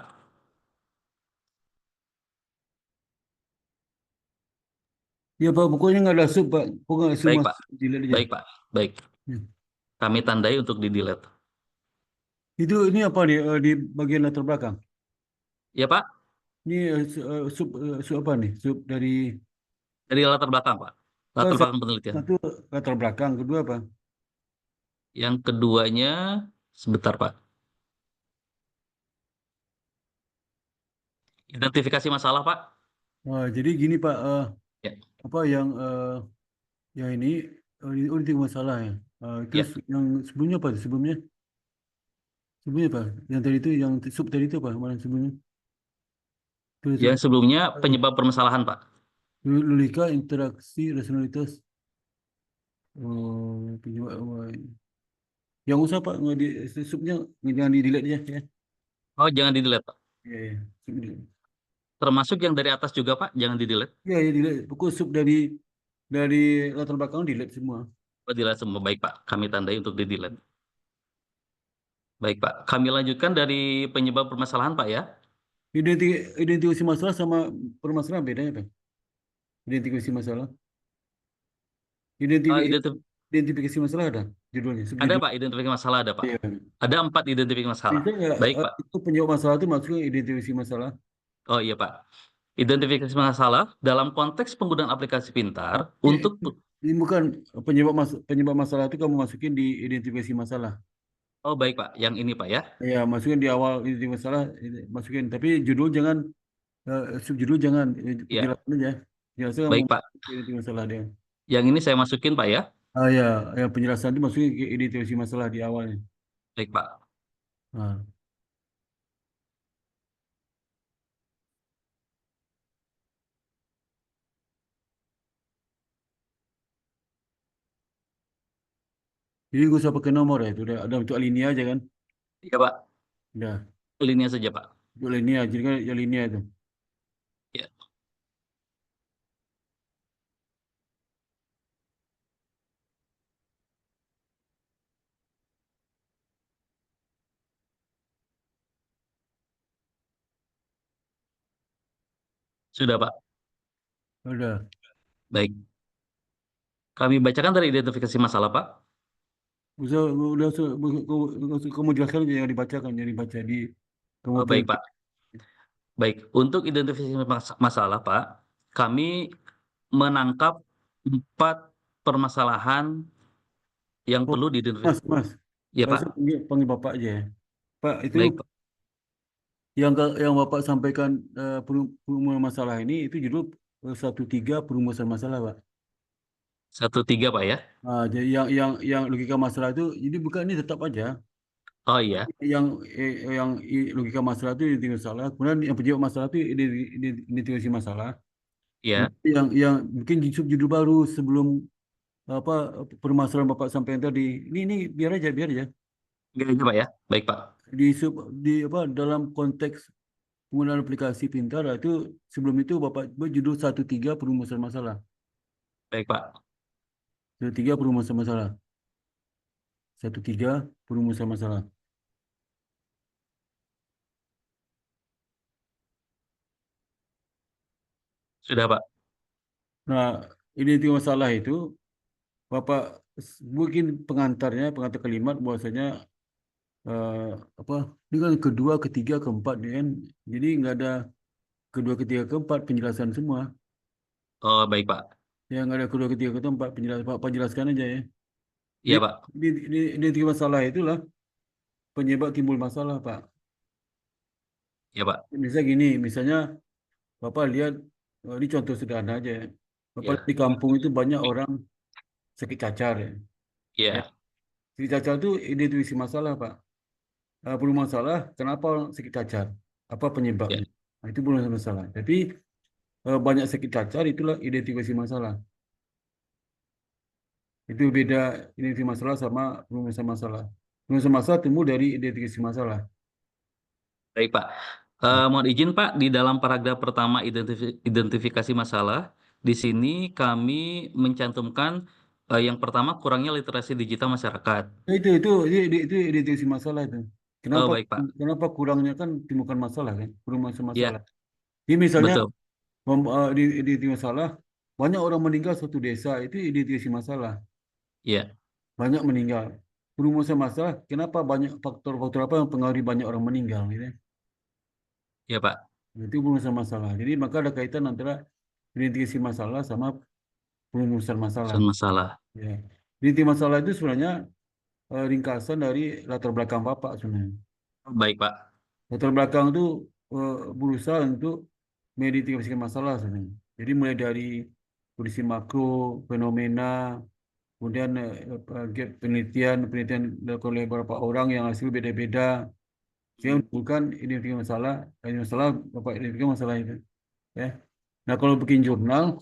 Ya Pak, pokoknya nggak ada sub Pak. Pokoknya Baik, semua Pak. delete aja. Baik, Pak. Baik. Ya. Kami tandai untuk di-delete. Itu ini apa nih di bagian latar belakang? Ya, Pak. Ini sub apa nih? Sub dari Dari latar belakang, Pak. oh, Latar belakang penelitian. satu latar belakang, kedua apa? Yang keduanya, sebentar, Pak. Identifikasi masalah, Pak. Jadi gini Pak, Ya, apa yang ini oh, ini masalah ya. Terus ya. yang sebelumnya apa? Sebelumnya apa? Yang tadi itu yang sub tadi itu apa? Mana sebelumnya? Terus Yang sebelumnya penyebab permasalahan, Pak. logika, interaksi, rasionalitas. Yang usah Pak, nggak di subnya jangan di delete ya. Oh, jangan di-delete, Pak. Ya, ya. Sub di- Termasuk yang dari atas juga, Pak. Jangan di-delete. Ya, ya delete. Pokok sub dari latar belakang delete semua. Oh, di-delete semua. Baik, Pak. Kami tandai untuk di-delete. Baik, Pak. Kami lanjutkan dari penyebab permasalahan, Pak, ya. Identifikasi masalah sama permasalahan bedanya Pak. Identifikasi masalah. Eh, Identifikasi identif- identifikasi masalah ada. judulnya, Ada subjudul. Pak, identifikasi masalah ada Pak. Iya. Ada 4 identifikasi masalah. Bisa nggak Baik Pak. itu penyebab masalah itu maksudnya identifikasi masalah? Oh iya Pak. Identifikasi masalah dalam konteks penggunaan aplikasi pintar Ini, untuk ini bukan penyebab masalah itu kamu masukin di identifikasi masalah. Oh baik Pak, yang ini Pak ya. Ya, masukin di awal identifikasi masalah, masukin. Tapi judul jangan, subjudul jangan, Ya, penjelasan aja. Penjelasan kamu baik Pak. identifikasi masalah dia. Yang ini saya masukin Pak ya. Ah ya, ya penjelasan itu masukin ke identifikasi masalah di awalnya. Baik Pak. Nah, jadi gue usah pakai nomor ya, itu udah ada untuk alinea aja kan? Iya Pak. Udah, Linia saja Pak. untuk alinea, jadi kan ya alinea itu. Ya, sudah Pak. Udah, Baik. Kami bacakan dari identifikasi masalah Pak. usah, kamu jelaskan aja yang dibacakan, yang dibaca di kamu Oh, tulis. baik Pak. Baik. Untuk identifikasi masalah Pak, kami menangkap 4 permasalahan yang Oh, perlu diidentifikasi. Mas, Ya Pak. saya panggil Bapak aja ya. Pak, itu Baik Pak. yang Bapak sampaikan, perumusan masalah ini itu judul 1.3 perumusan masalah, Pak. 1-3 Pak ya. Nah, jadi yang logika masalah itu, jadi bukan ini tetap aja. Oh iya. Logika masalah itu identifikasi masalah. Kemudian yang penyebab masalah itu identifikasi masalah. Ya. Yang bikin judul baru sebelum apa permasalahan Bapak sampaikan tadi. Ini biar aja, biar aja. Enggak aja Pak ya. Baik Pak. Di apa dalam konteks penggunaan aplikasi pintar itu sebelum itu Bapak berjudul 1.3 perumusan masalah. Baik Pak. 1.3 perumusan masalah. 1.3 perumusan masalah. Sudah Pak. Nah, identitas masalah itu Bapak mungkin pengantar kalimat bahwasanya, eh, apa ini kan kedua, ketiga, keempat nih kan. Jadi nggak ada kedua, ketiga, keempat penjelasan semua. Oh baik Pak. Yang nggak ada kedua, ketiga, keempat penjelasan. Pak jelaskan aja ya. Iya Pak. Identitas masalah itulah penyebab timbul masalah, Pak. Iya Pak. Misalnya gini, misalnya Bapak lihat, ini contoh sederhana aja ya. Bapak Iya. di kampung itu banyak orang sakit cacar ya. Ya, Iya. sakit cacar itu identifikasi masalah, Pak. Belum masalah, kenapa orang sakit cacar? Apa Iya. penyebabnya? Nah, itu belum masalah. Tapi banyak sakit cacar itulah identifikasi masalah. Itu beda identifikasi masalah sama perumusan masalah. Perumusan masalah timbul dari identifikasi masalah. Baik Pak. Nah, Mohon izin Pak, di dalam paragraf pertama identifikasi masalah, di sini kami mencantumkan yang pertama kurangnya literasi digital masyarakat. itu identifikasi masalah itu. Oh Kenapa baik Pak. kenapa kurangnya kan timbulkan masalah kan? Perumusan masalah. Iya, Jadi misalnya betul. di identifikasi masalah, banyak orang meninggal suatu desa itu identifikasi masalah. Iya, Banyak meninggal. Perumusan masalah, kenapa banyak faktor-faktor apa yang mempengaruhi banyak orang meninggal gitu ya. iya Pak. Itu perumusan masalah. Jadi maka ada kaitan antara identifikasi masalah sama perumusan masalah. Soal masalah. Ya. Identifikasi masalah itu sebenarnya ringkasan dari latar belakang Bapak sebenarnya. Oh, baik Pak. Latar belakang itu berusaha untuk mengidentifikasikan masalah sebenarnya. Jadi mulai dari kondisi makro, fenomena, kemudian penelitian dilakukan oleh beberapa orang yang hasil beda-beda. Saya bukan identifikasi masalah, ini masalah, Bapak identifikasi masalah itu. Ya. Nah, kalau bikin jurnal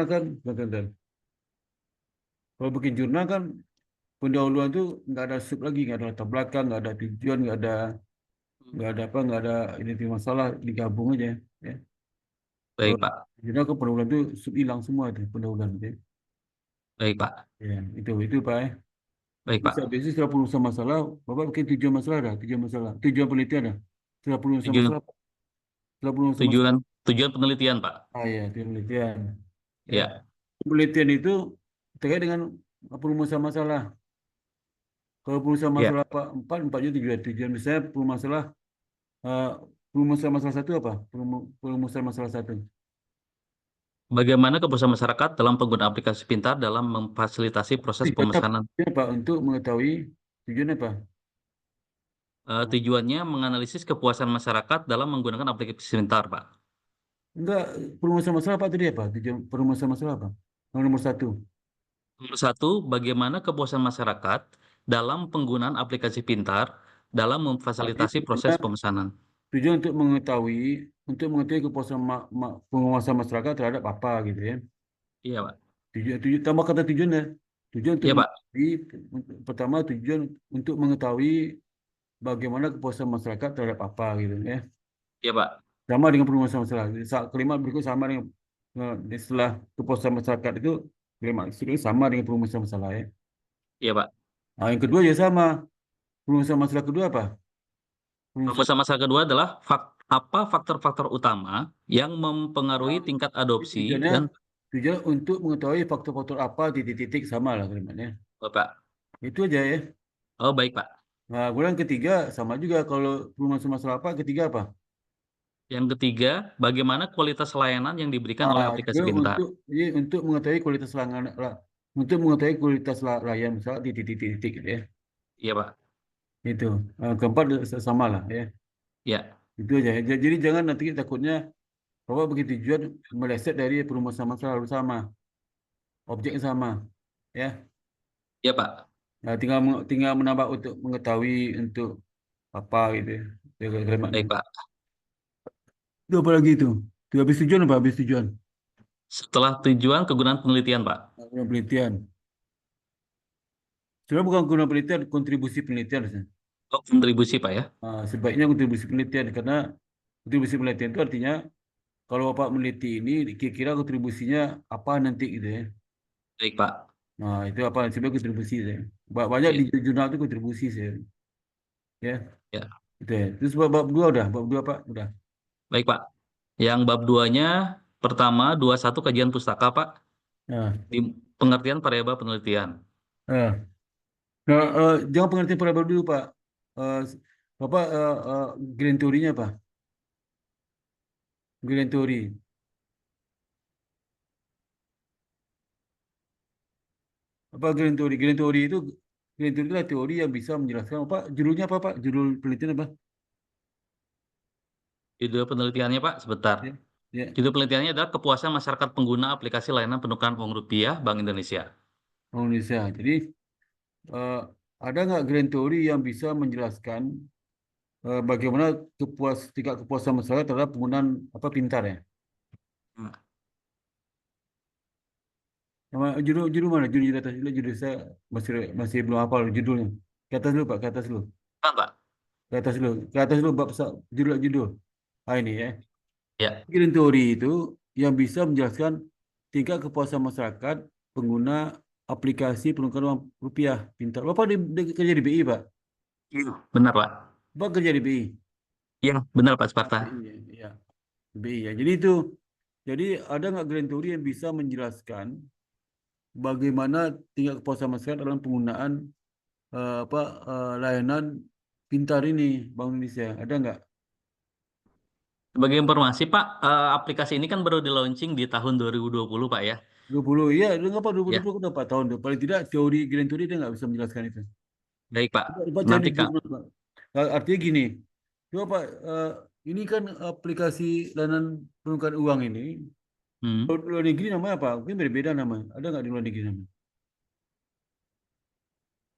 kan, bentar. Kalau bikin jurnal kan, pendahuluan itu nggak ada sub lagi, nggak ada latar belakang, nggak ada tujuan, nggak ada apa, nggak ada identifikasi masalah, digabung aja. Ya. Kalau Baik Pak. jurnal ke pendahuluan itu sub hilang semua itu pendahuluan. Ya. Baik Pak. Ya, itu Pak. Ya. Baik Bisa Pak. biasanya setelah perurusan masalah, Bapak bikin tujuan masalah dah, tujuan penelitian dah. Setelah perurusan Tujuan masalah, setelah perurusan masalah. tujuan tujuan penelitian Pak. Ah ya, tujuan penelitian. Ya, Ya. penelitian itu terkait dengan perumusan masalah. Kalau perumusan Ya. masalah empatnya tujuan. Misalnya eh, perumusan masalah satu apa? Perumusan masalah satu. Bagaimana kepuasan masyarakat dalam penggunaan aplikasi pintar dalam memfasilitasi proses Tujuannya pemesanan? tujuannya apa? Untuk mengetahui tujuannya apa? Tujuannya menganalisis kepuasan masyarakat dalam menggunakan aplikasi pintar, Pak. Enggak, perumusan masalah apa tadi apa? Tujuan perumusan masalah apa? Yang nomor satu. Nomor satu, bagaimana kepuasan masyarakat dalam penggunaan aplikasi pintar dalam Artinya memfasilitasi proses pemesanan? tujuan untuk mengetahui kepuasan penguasa masyarakat terhadap apa gitu ya. Iya, Pak. Tujuan tambah kata tujuannya. Tujuan untuk Iya, Pak. mengetahui pertama tujuan untuk mengetahui bagaimana kepuasan masyarakat terhadap apa gitu ya. Iya, Pak. Sama dengan perumusan masalah. Kalimat berikut sama dengan setelah kepuasan masyarakat itu kalimat itu sama dengan perumusan masalah ya. Iya, Pak. Nah, yang kedua ya sama. Perumusan masalah kedua apa? Perumusan Perumusan masalah kedua adalah apa faktor-faktor utama yang mempengaruhi tingkat adopsi tujuannya dan tujuan untuk mengetahui faktor-faktor apa titik-titik sama lah kalimatnya. Bapak. Itu aja ya. Oh, baik, Pak. Nah, kemudian ketiga sama juga kalau perumusan masalah apa? Ketiga apa? Yang ketiga, bagaimana kualitas layanan yang diberikan oleh Juga aplikasi pintar? untuk mengetahui kualitas untuk mengetahui kualitas layan misalnya titik-titik gitu ya. Iya, Pak. Itu. Keempat sama lah ya. Ya, Itu aja. Jadi jangan nanti takutnya bahwa begitu tujuan meleset dari perumusan masalah harus sama, objeknya sama, ya. iya, Pak. Nah, tinggal menambah untuk mengetahui untuk apa gitu ya. Kalimatnya. Baik, Pak. Itu apa lagi itu? Itu habis tujuan apa? Habis tujuan. Setelah tujuan kegunaan penelitian, Pak. Guna penelitian. Sebenarnya bukan guna penelitian, kontribusi penelitian. Harusnya. Oh, kontribusi, Pak ya. Sebaiknya kontribusi penelitian karena kontribusi penelitian itu artinya kalau Bapak meneliti ini kira-kira kontribusinya apa nanti gitu ya. Baik, Pak. Nah, itu apa sebenarnya kontribusi saya. Banyak Ya, di jurnal itu kontribusi saya. Ya, ya. itu ya. Terus bab dua udah, bab dua Pak, udah. Baik, Pak. Yang bab 2-nya pertama 21 kajian pustaka, Pak. Nah, Di pengertian variabel penelitian. nah, nah, jangan pengertian variabel dulu Pak. Eh, Bapak grand teorinya apa? Grand teori. Apa grand teori? Grand teori itu adalah teori yang bisa menjelaskan apa? Judulnya apa Pak? Judul penelitian apa? Judul penelitiannya, Pak, sebentar. Ya, ya, Judul penelitiannya adalah kepuasan masyarakat pengguna aplikasi layanan penukaran uang rupiah Bank Indonesia. Orang Indonesia. Jadi eh, ada nggak grand teori yang bisa menjelaskan bagaimana tingkat kepuasan masyarakat terhadap penggunaan apa pintar ya? Hmm. Judul mana? Judul di atas judul saya masih masih belum hafal judulnya. Ke atas dulu Pak, ke atas dulu. Kan, Pak? Ke atas dulu. Ke atas dulu judul. Ah ini ya. Ya. Grand teori itu yang bisa menjelaskan tingkat kepuasan masyarakat pengguna aplikasi penukaran uang rupiah pintar. Bapak kerja di BI, Pak. Iya. Benar, Pak. Bapak kerja di BI. Iya, benar, Pak Sparta. BI, ya. BI ya. Jadi ada nggak grand teori yang bisa menjelaskan bagaimana tingkat kepuasan masyarakat dalam penggunaan layanan pintar ini Bank Indonesia? Ada nggak? Sebagai informasi, Pak, aplikasi ini kan baru di-launching di tahun 2020, Pak ya. 20, iya, lu ngapa Ya, 2020 udah 4 tahun tuh. Paling tidak teori grand teori dia nggak bisa menjelaskan itu. baik, Pak. Coba cari Nanti, di Kak. jurnal, Pak. Artinya gini, coba Pak, ini kan aplikasi layanan penukaran uang ini, Hmm. kalau di luar negeri namanya apa? Mungkin berbeda namanya. Ada nggak di luar negeri namanya?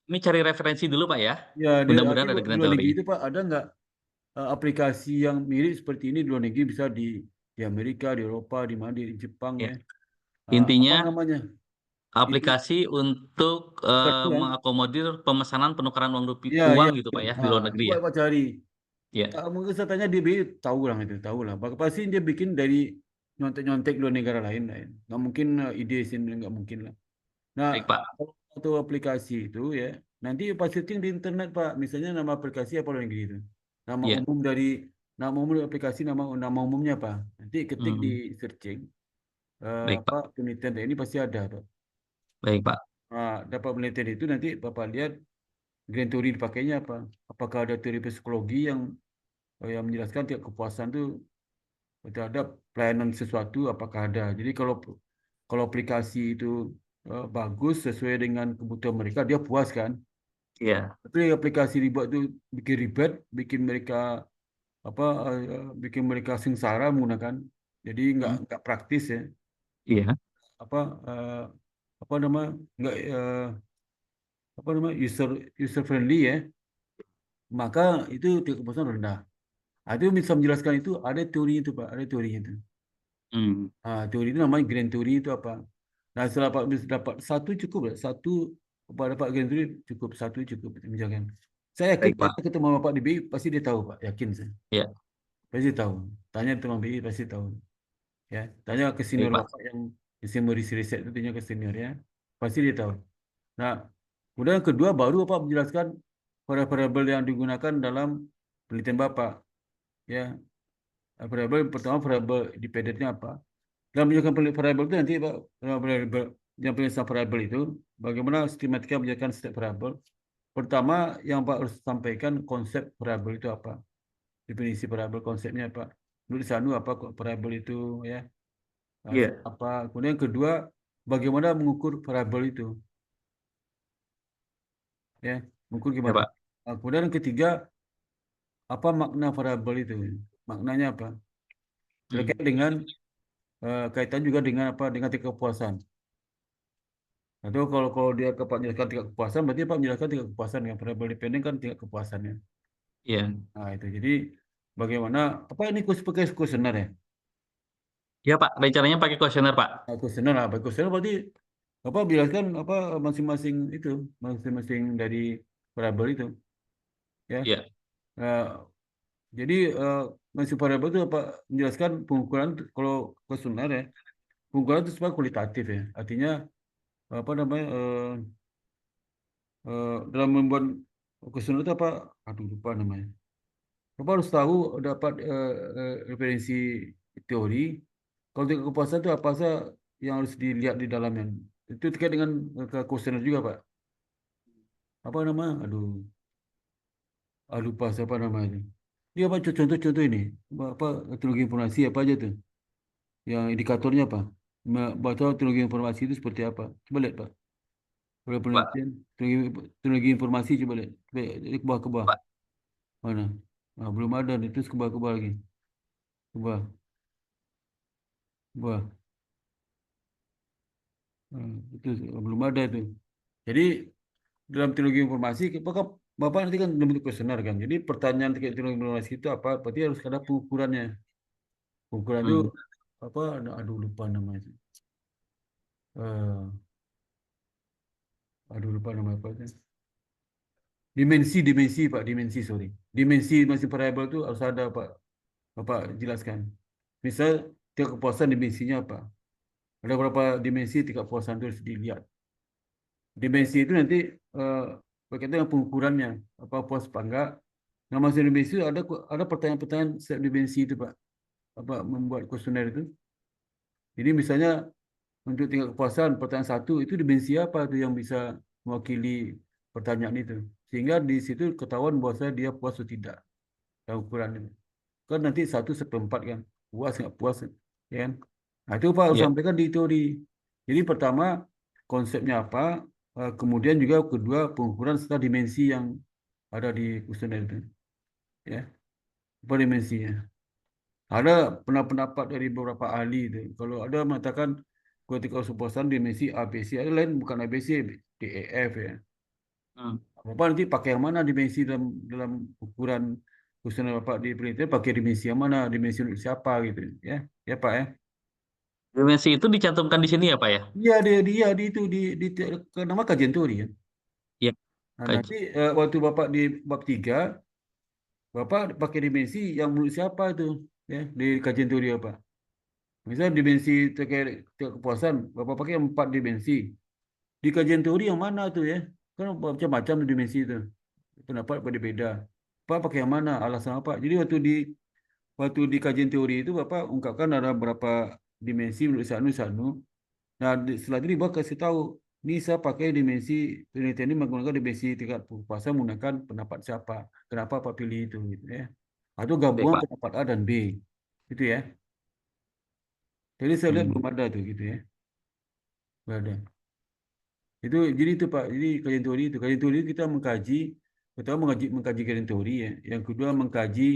Ini cari referensi dulu, Pak ya. Ya, Mudah-mudahan artinya ada di grand luar teori. negeri itu Pak, ada nggak aplikasi yang mirip seperti ini di luar negeri bisa di Amerika, di Eropa, di mana, di Jepang Ya. ya. Apa Intinya, namanya? Itu aplikasi untuk aplikasi ya. mengakomodir pemesanan penukaran Iya, iya. uang gitu, Pak ya, di luar negeri Coba ya. Pak cari. Ya, Mungkin saya tanya dia tahu lah itu, tahu lah. Pasti dia bikin dari nyontek-nyontek luar negara lain lah. Ya. Nggak mungkin ide sini nggak mungkin lah. Nah, baik, Pak. kalau satu aplikasi itu ya, nanti pas syuting di internet Pak, misalnya nama aplikasi apa luar negeri itu, nama Ya. umum dari nama umum dari aplikasi nama umumnya apa? Nanti ketik di Hmm. searching Baik, apa Pak. penelitian ini pasti ada Pak. Baik, Pak. dapat penelitian itu nanti Bapak lihat grand teori dipakainya apa. Apakah ada teori psikologi yang menjelaskan tiap kepuasan itu terhadap pelayanan sesuatu apakah ada. Jadi kalau aplikasi itu bagus sesuai dengan kebutuhan mereka, dia puas kan. Iya. Tapi aplikasi dibuat itu bikin ribet, apa bikin mereka sengsara menggunakan. Jadi Hmm. nggak praktis ya. Iya. Apa apa nama nggak apa nama user friendly ya. Maka itu tingkat kepuasan rendah. Itu bisa menjelaskan itu ada teori itu Pak, ada teorinya itu. Hmm. Teori itu namanya grand teori itu apa? Nah, setelah Pak dapat satu cukup lah. Satu Bapak dapat grand teori cukup, satu cukup misalkan. Saya yakin Baik, Pak, Pak. ketemu Bapak di BI pasti dia tahu Pak, yakin saya. Iya. Pasti tahu. Tanya teman BI pasti tahu. Ya, tanya ke Baik, senior Pak. Bapak yang mau riset itu tanya ke senior ya. Pasti dia tahu. Nah, kemudian yang kedua baru Bapak menjelaskan variabel yang digunakan dalam penelitian Bapak. Ya, variabel pertama variabel dependennya apa? Dalam menjelaskan variabel itu nanti Pak, variabel yang penjelasan variabel itu bagaimana sistematika menjelaskan setiap variabel. Pertama yang Pak harus sampaikan konsep variabel itu apa? Definisi variabel konsepnya apa? Dulu di sana apa kok variabel itu ya? Iya. Apa? Kemudian yang kedua bagaimana mengukur variabel itu ya? Mengukur Ya, gimana? Pak. Kemudian yang ketiga apa makna variabel itu? Maknanya apa? Hmm. Terkait dengan kaitan juga dengan apa? Dengan tingkat kepuasan. Atau kalau dia menjelaskan tingkat kepuasan, berarti Pak menjelaskan tingkat kepuasan yang variabel dependen kan tingkat kepuasannya. Iya. Nah itu jadi bagaimana apa ini pakai kuesioner ya? Iya, Pak. Rencananya pakai kuesioner, Pak. Kuesioner apa? Kuesioner berarti apa jelaskan apa masing-masing itu, masing-masing dari variabel itu, ya. Iya. Nah, jadi masing variabel itu apa menjelaskan pengukuran kalau kuesioner ya, pengukuran itu sebenarnya kualitatif ya. Artinya apa namanya dalam membuat kuesioner itu apa? Aduh lupa namanya. Bapak harus tahu dapat referensi teori. Kalau tingkat kepuasan itu apa saja yang harus dilihat di dalamnya. Itu terkait dengan ke kuesioner juga, Pak. Apa nama? Lupa siapa namanya. Iya, Pak, contoh-contoh ini. Apa teknologi informasi apa aja tuh? Yang indikatornya apa? Baca teknologi informasi itu seperti apa? Coba lihat, Pak. Kalau Pak. penelitian teknologi informasi coba lihat. Coba, jadi ke bawah ke bawah. Pak. Mana? Belum ada. Itu ke bawah lagi. Ke bawah. Ke bawah. Itu belum ada itu. Jadi dalam teknologi informasi, Bapak nanti kan membentuk kuesioner kan. Jadi pertanyaan terkait teknologi informasi itu apa? Berarti harus ada pengukurannya. Pengukuran itu Hmm. apa? Aduh lupa namanya. Eh, aduh lupa nama apa itu. Dimensi Pak, dimensi sorry. Dimensi masing variabel itu harus ada Pak. Bapak jelaskan. Misal tiap kepuasan dimensinya apa? Ada berapa dimensi tingkat kepuasan itu harus dilihat. Dimensi itu nanti eh, berkaitan dengan pengukurannya. Apa puas apa enggak. Nah, masuk dimensi ada pertanyaan-pertanyaan setiap dimensi itu Pak. Apa membuat kuesioner itu. Jadi misalnya untuk tingkat kepuasan pertanyaan satu itu dimensi apa itu yang bisa mewakili pertanyaan itu. Sehingga di situ ketahuan bahwa dia puas atau tidak dalam ukuran itu. Kan nanti 1/4 kan. Puas nggak puas ya kan. Nah itu Pak harus Iya. sampaikan di teori. Jadi pertama konsepnya apa, kemudian juga kedua pengukuran serta dimensi yang ada di kuesioner itu. Ya, apa dimensinya. Ada pendapat dari beberapa ahli itu. Kalau ada mengatakan ketika kepuasan dimensi ABC, ada lain bukan ABC, DEF ya. Hmm. Bapak nanti pakai yang mana dimensi dalam ukuran kuesioner Bapak di penelitian pakai dimensi yang mana, dimensi untuk siapa gitu ya. Ya Pak ya. Dimensi itu dicantumkan di sini ya, Pak ya? Iya dia di itu ke nama kajian teori ya. Iya. Nah, Kaji. nanti waktu Bapak di bab 3 Bapak pakai dimensi yang menurut siapa itu ya di kajian teori apa. Misalnya dimensi terkait kepuasan, Bapak pakai 4 dimensi. Di kajian teori yang mana tuh ya? Kan macam-macam tuh dimensi itu. Pendapat berbeda. Bapak pakai yang mana? Alasan apa? Jadi waktu di kajian teori itu Bapak ungkapkan ada berapa dimensi menurut Sanu. Nah, setelah itu Bapak kasih tahu Ini saya pakai dimensi penelitian ini menggunakan dimensi tingkat kepuasan menggunakan pendapat siapa. Kenapa Pak pilih itu gitu ya. Atau Baik, gabungan Pak. pendapat A dan B. Gitu ya. Jadi saya lihat Hmm. belum ada tuh gitu ya. Nggak ada. Itu jadi itu Pak. Jadi kajian teori itu. Kajian teori itu kita mengkaji, pertama mengkaji kajian teori ya. Yang kedua mengkaji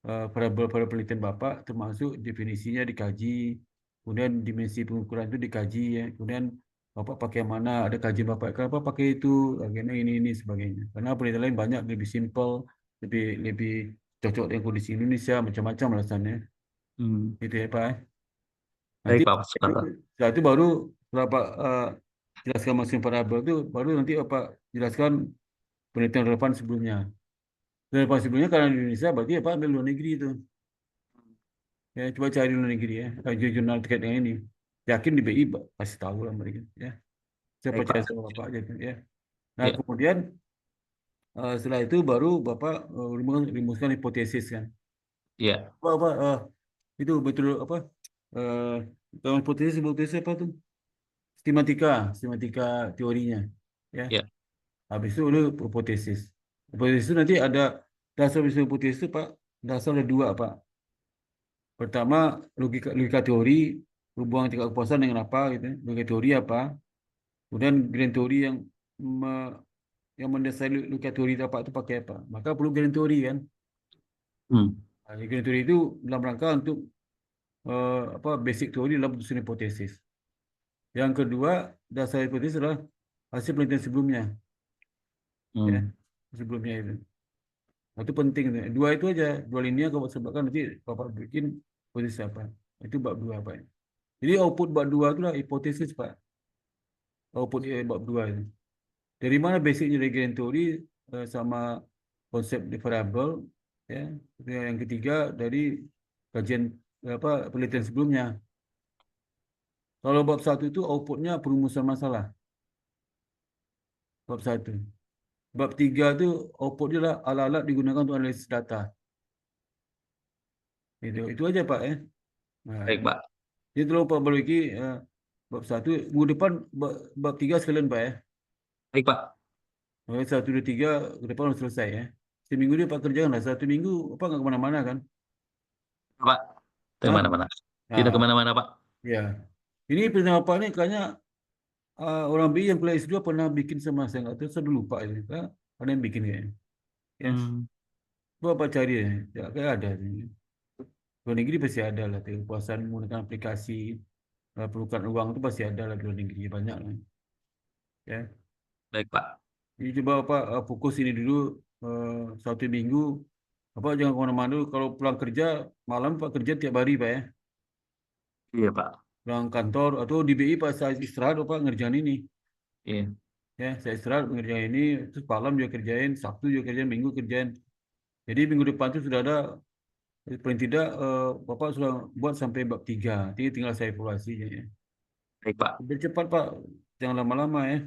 variabel penelitian Bapak termasuk definisinya dikaji, kemudian dimensi pengukuran itu dikaji ya, kemudian Bapak pakai yang mana, ada kajian Bapak kenapa pakai itu, akhirnya ini sebagainya. Karena penelitian lain banyak lebih simpel, lebih lebih cocok dengan kondisi Indonesia, macam-macam alasannya. Hmm. Gitu ya Pak. Nanti Baik, Pak. Sepakat. setelah itu baru setelah Pak jelaskan masing variabel itu, baru nanti Bapak jelaskan penelitian relevan sebelumnya. Relevan sebelumnya karena di Indonesia berarti ya Pak ambil luar negeri itu. Ya, coba cari luar negeri ya, jurnal terkait dengan ini. Yakin di BI pasti tahu lah mereka. Ya, saya Baik, percaya Pak. sama Bapak aja. Ya. Nah, Ya, kemudian setelah itu baru Bapak rumuskan hipotesis kan. ya, Bapak itu betul apa? Uh, Kalau hipotesis apa tuh? Sistematika, sistematika teorinya. Ya, ya. habis itu udah hipotesis. Hipotesis itu nanti ada dasar hipotesis itu Pak. Dasar ada dua Pak. Pertama logika logika teori hubungan tingkat kepuasan dengan apa gitu, logika teori apa. Kemudian grand teori me- yang mendasari logika teori apa itu pakai apa. Maka perlu grand teori kan. Hmm. Nah, grand teori itu dalam rangka untuk apa basic teori dalam penyusunan hipotesis. Yang kedua dasar hipotesis adalah hasil penelitian sebelumnya ya Hmm. sebelumnya itu. Nah, itu penting. Dua itu aja, dua linia kalau sebabkan nanti Bapak bikin hipotesis apa. Itu bab dua Pak. Jadi output bab dua itu lah hipotesis Pak. Output bab dua itu. Dari mana basicnya dari grand teori sama konsep variabel ya. Yang ketiga dari kajian apa penelitian sebelumnya. Kalau bab satu itu outputnya perumusan masalah. Bab satu. Bab tiga itu outputnya lah alat-alat digunakan untuk analisis data. Itu aja Pak ya. Nah, Baik, Pak. jadi tolong Pak Baluki bab satu minggu depan bab tiga sekalian Pak ya. Baik, Pak. Satu dua tiga ke depan harus selesai ya. Seminggu dia Pak kerjakan lah. Satu minggu apa nggak kemana-mana kan? Pak. Tidak Hah? kemana-mana. Tidak Nah, kemana-mana, Pak. ya. Ini pertama Pak ini kayaknya orang BI yang kuliah S2 pernah bikin sama saya nggak tahu, saya dulu lupa ini. Ada yang bikin kayaknya. Ya, Hmm. coba Pak cari ya. Ya, kayak ada. Luar negeri pasti ada lah. Kepuasan menggunakan aplikasi, perlukan uang itu pasti ada lah di luar negeri. Banyak lah. Ya. Baik, Pak. Jadi coba Pak fokus ini dulu satu minggu. Apa jangan kemana-mana dulu. Kalau pulang kerja, malam Pak kerja tiap hari Pak ya. Iya, Pak. Pulang kantor atau di BI Pak saya istirahat Pak ngerjain ini. Iya. Ya, saya istirahat mengerjain ini, terus malam juga kerjain, Sabtu juga kerjain, Minggu kerjain. Jadi minggu depan itu sudah ada, paling tidak Bapak sudah buat sampai bab 3. Jadi tinggal saya evaluasi. Ya. Baik, Pak. Udah cepat Pak, jangan lama-lama ya.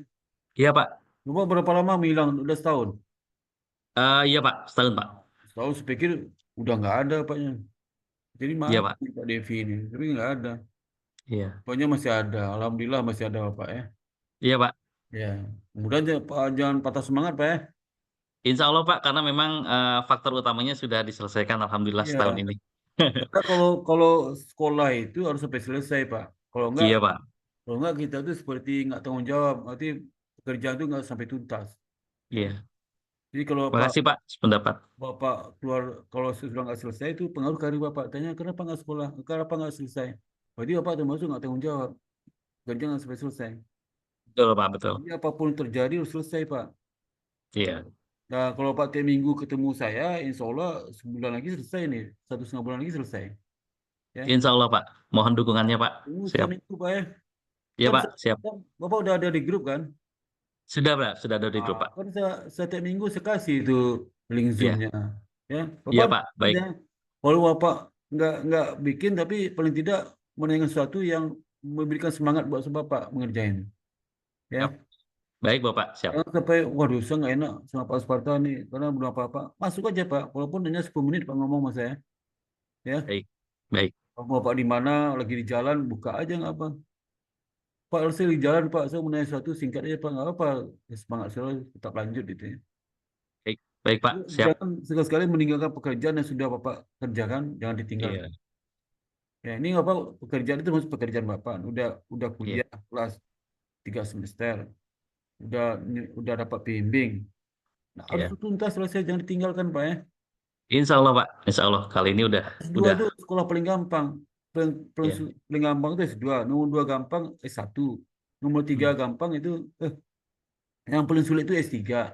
Iya, Pak. Bapak berapa lama menghilang? Udah setahun. Iya, Pak. Setahun, Pak. Setahun saya pikir udah nggak ada Paknya. Jadi Iya, mana Pak. Pak Devi ini? Tapi nggak ada. Iya. Pokoknya masih ada. Alhamdulillah masih ada Bapak ya. Iya, Pak. Ya, mudah aja Pak, jangan patah semangat Pak ya. Insya Allah, Pak. Karena memang faktor utamanya sudah diselesaikan. Alhamdulillah setahun Iya. ini. Karena kalau sekolah itu harus sampai selesai Pak. Kalau enggak Iya, Pak. Kalau enggak kita tuh seperti nggak tanggung jawab, nanti pekerjaan tuh nggak sampai tuntas. Ya. Iya. Jadi kalau Makasih, Pak. Pendapat. Bapak keluar, kalau sudah nggak selesai itu pengaruh karir Bapak. Tanya kenapa nggak sekolah, kenapa nggak selesai. Berarti Bapak termasuk nggak tanggung jawab, kerja nggak sampai selesai. Betul, Pak. Betul. Jadi apapun terjadi harus selesai Pak. Iya. Nah kalau Pak tiap minggu ketemu saya, Insya Allah sebulan lagi selesai nih, 1,5 bulan lagi selesai. Ya, Insya Allah, Pak. Mohon dukungannya, Pak. tunggu Siap. setiap minggu Pak ya. Iya, Kan, Pak. Siap. Bapak udah ada di grup kan? Sudah, Pak. Sudah ada di grup, Ah, Pak. kan setiap minggu saya kasih itu link Iya. Zoom-nya. Ya, Iya, Bapak Pak. Baik. aja. Kalau Bapak nggak bikin, tapi paling tidak menanyakan sesuatu yang memberikan semangat buat Bapak mengerjain. Ya, Siap. Baik, Bapak. Siap. jangan sampai, waduh, saya nggak enak sama Pak Sparta nih, karena belum apa-apa. Masuk aja Pak, walaupun hanya 10 menit Pak ngomong sama saya. Ya, Baik. Baik. kalau Bapak di mana, lagi di jalan, buka aja nggak apa. Pak harus di jalan Pak, saya mau nanya sesuatu singkat aja Pak, nggak apa, semangat selalu tetap lanjut gitu ya. Baik, baik Pak, siap. Jangan sekali-sekali meninggalkan pekerjaan yang sudah Bapak kerjakan, jangan ditinggalkan. Iya, Ya, ini apa pekerjaan itu masih pekerjaan Bapak, udah iya, kuliah kelas 3 semester, udah udah dapat bimbing. Nah, harus iya. tuntas selesai, jangan ditinggalkan Pak ya. Insya Allah Pak, Insya Allah kali ini S2 udah, itu sekolah paling gampang. iya. Paling gampang itu S2. Nomor 2 gampang S1. Nomor 3 Hmm, gampang itu yang paling sulit itu S3.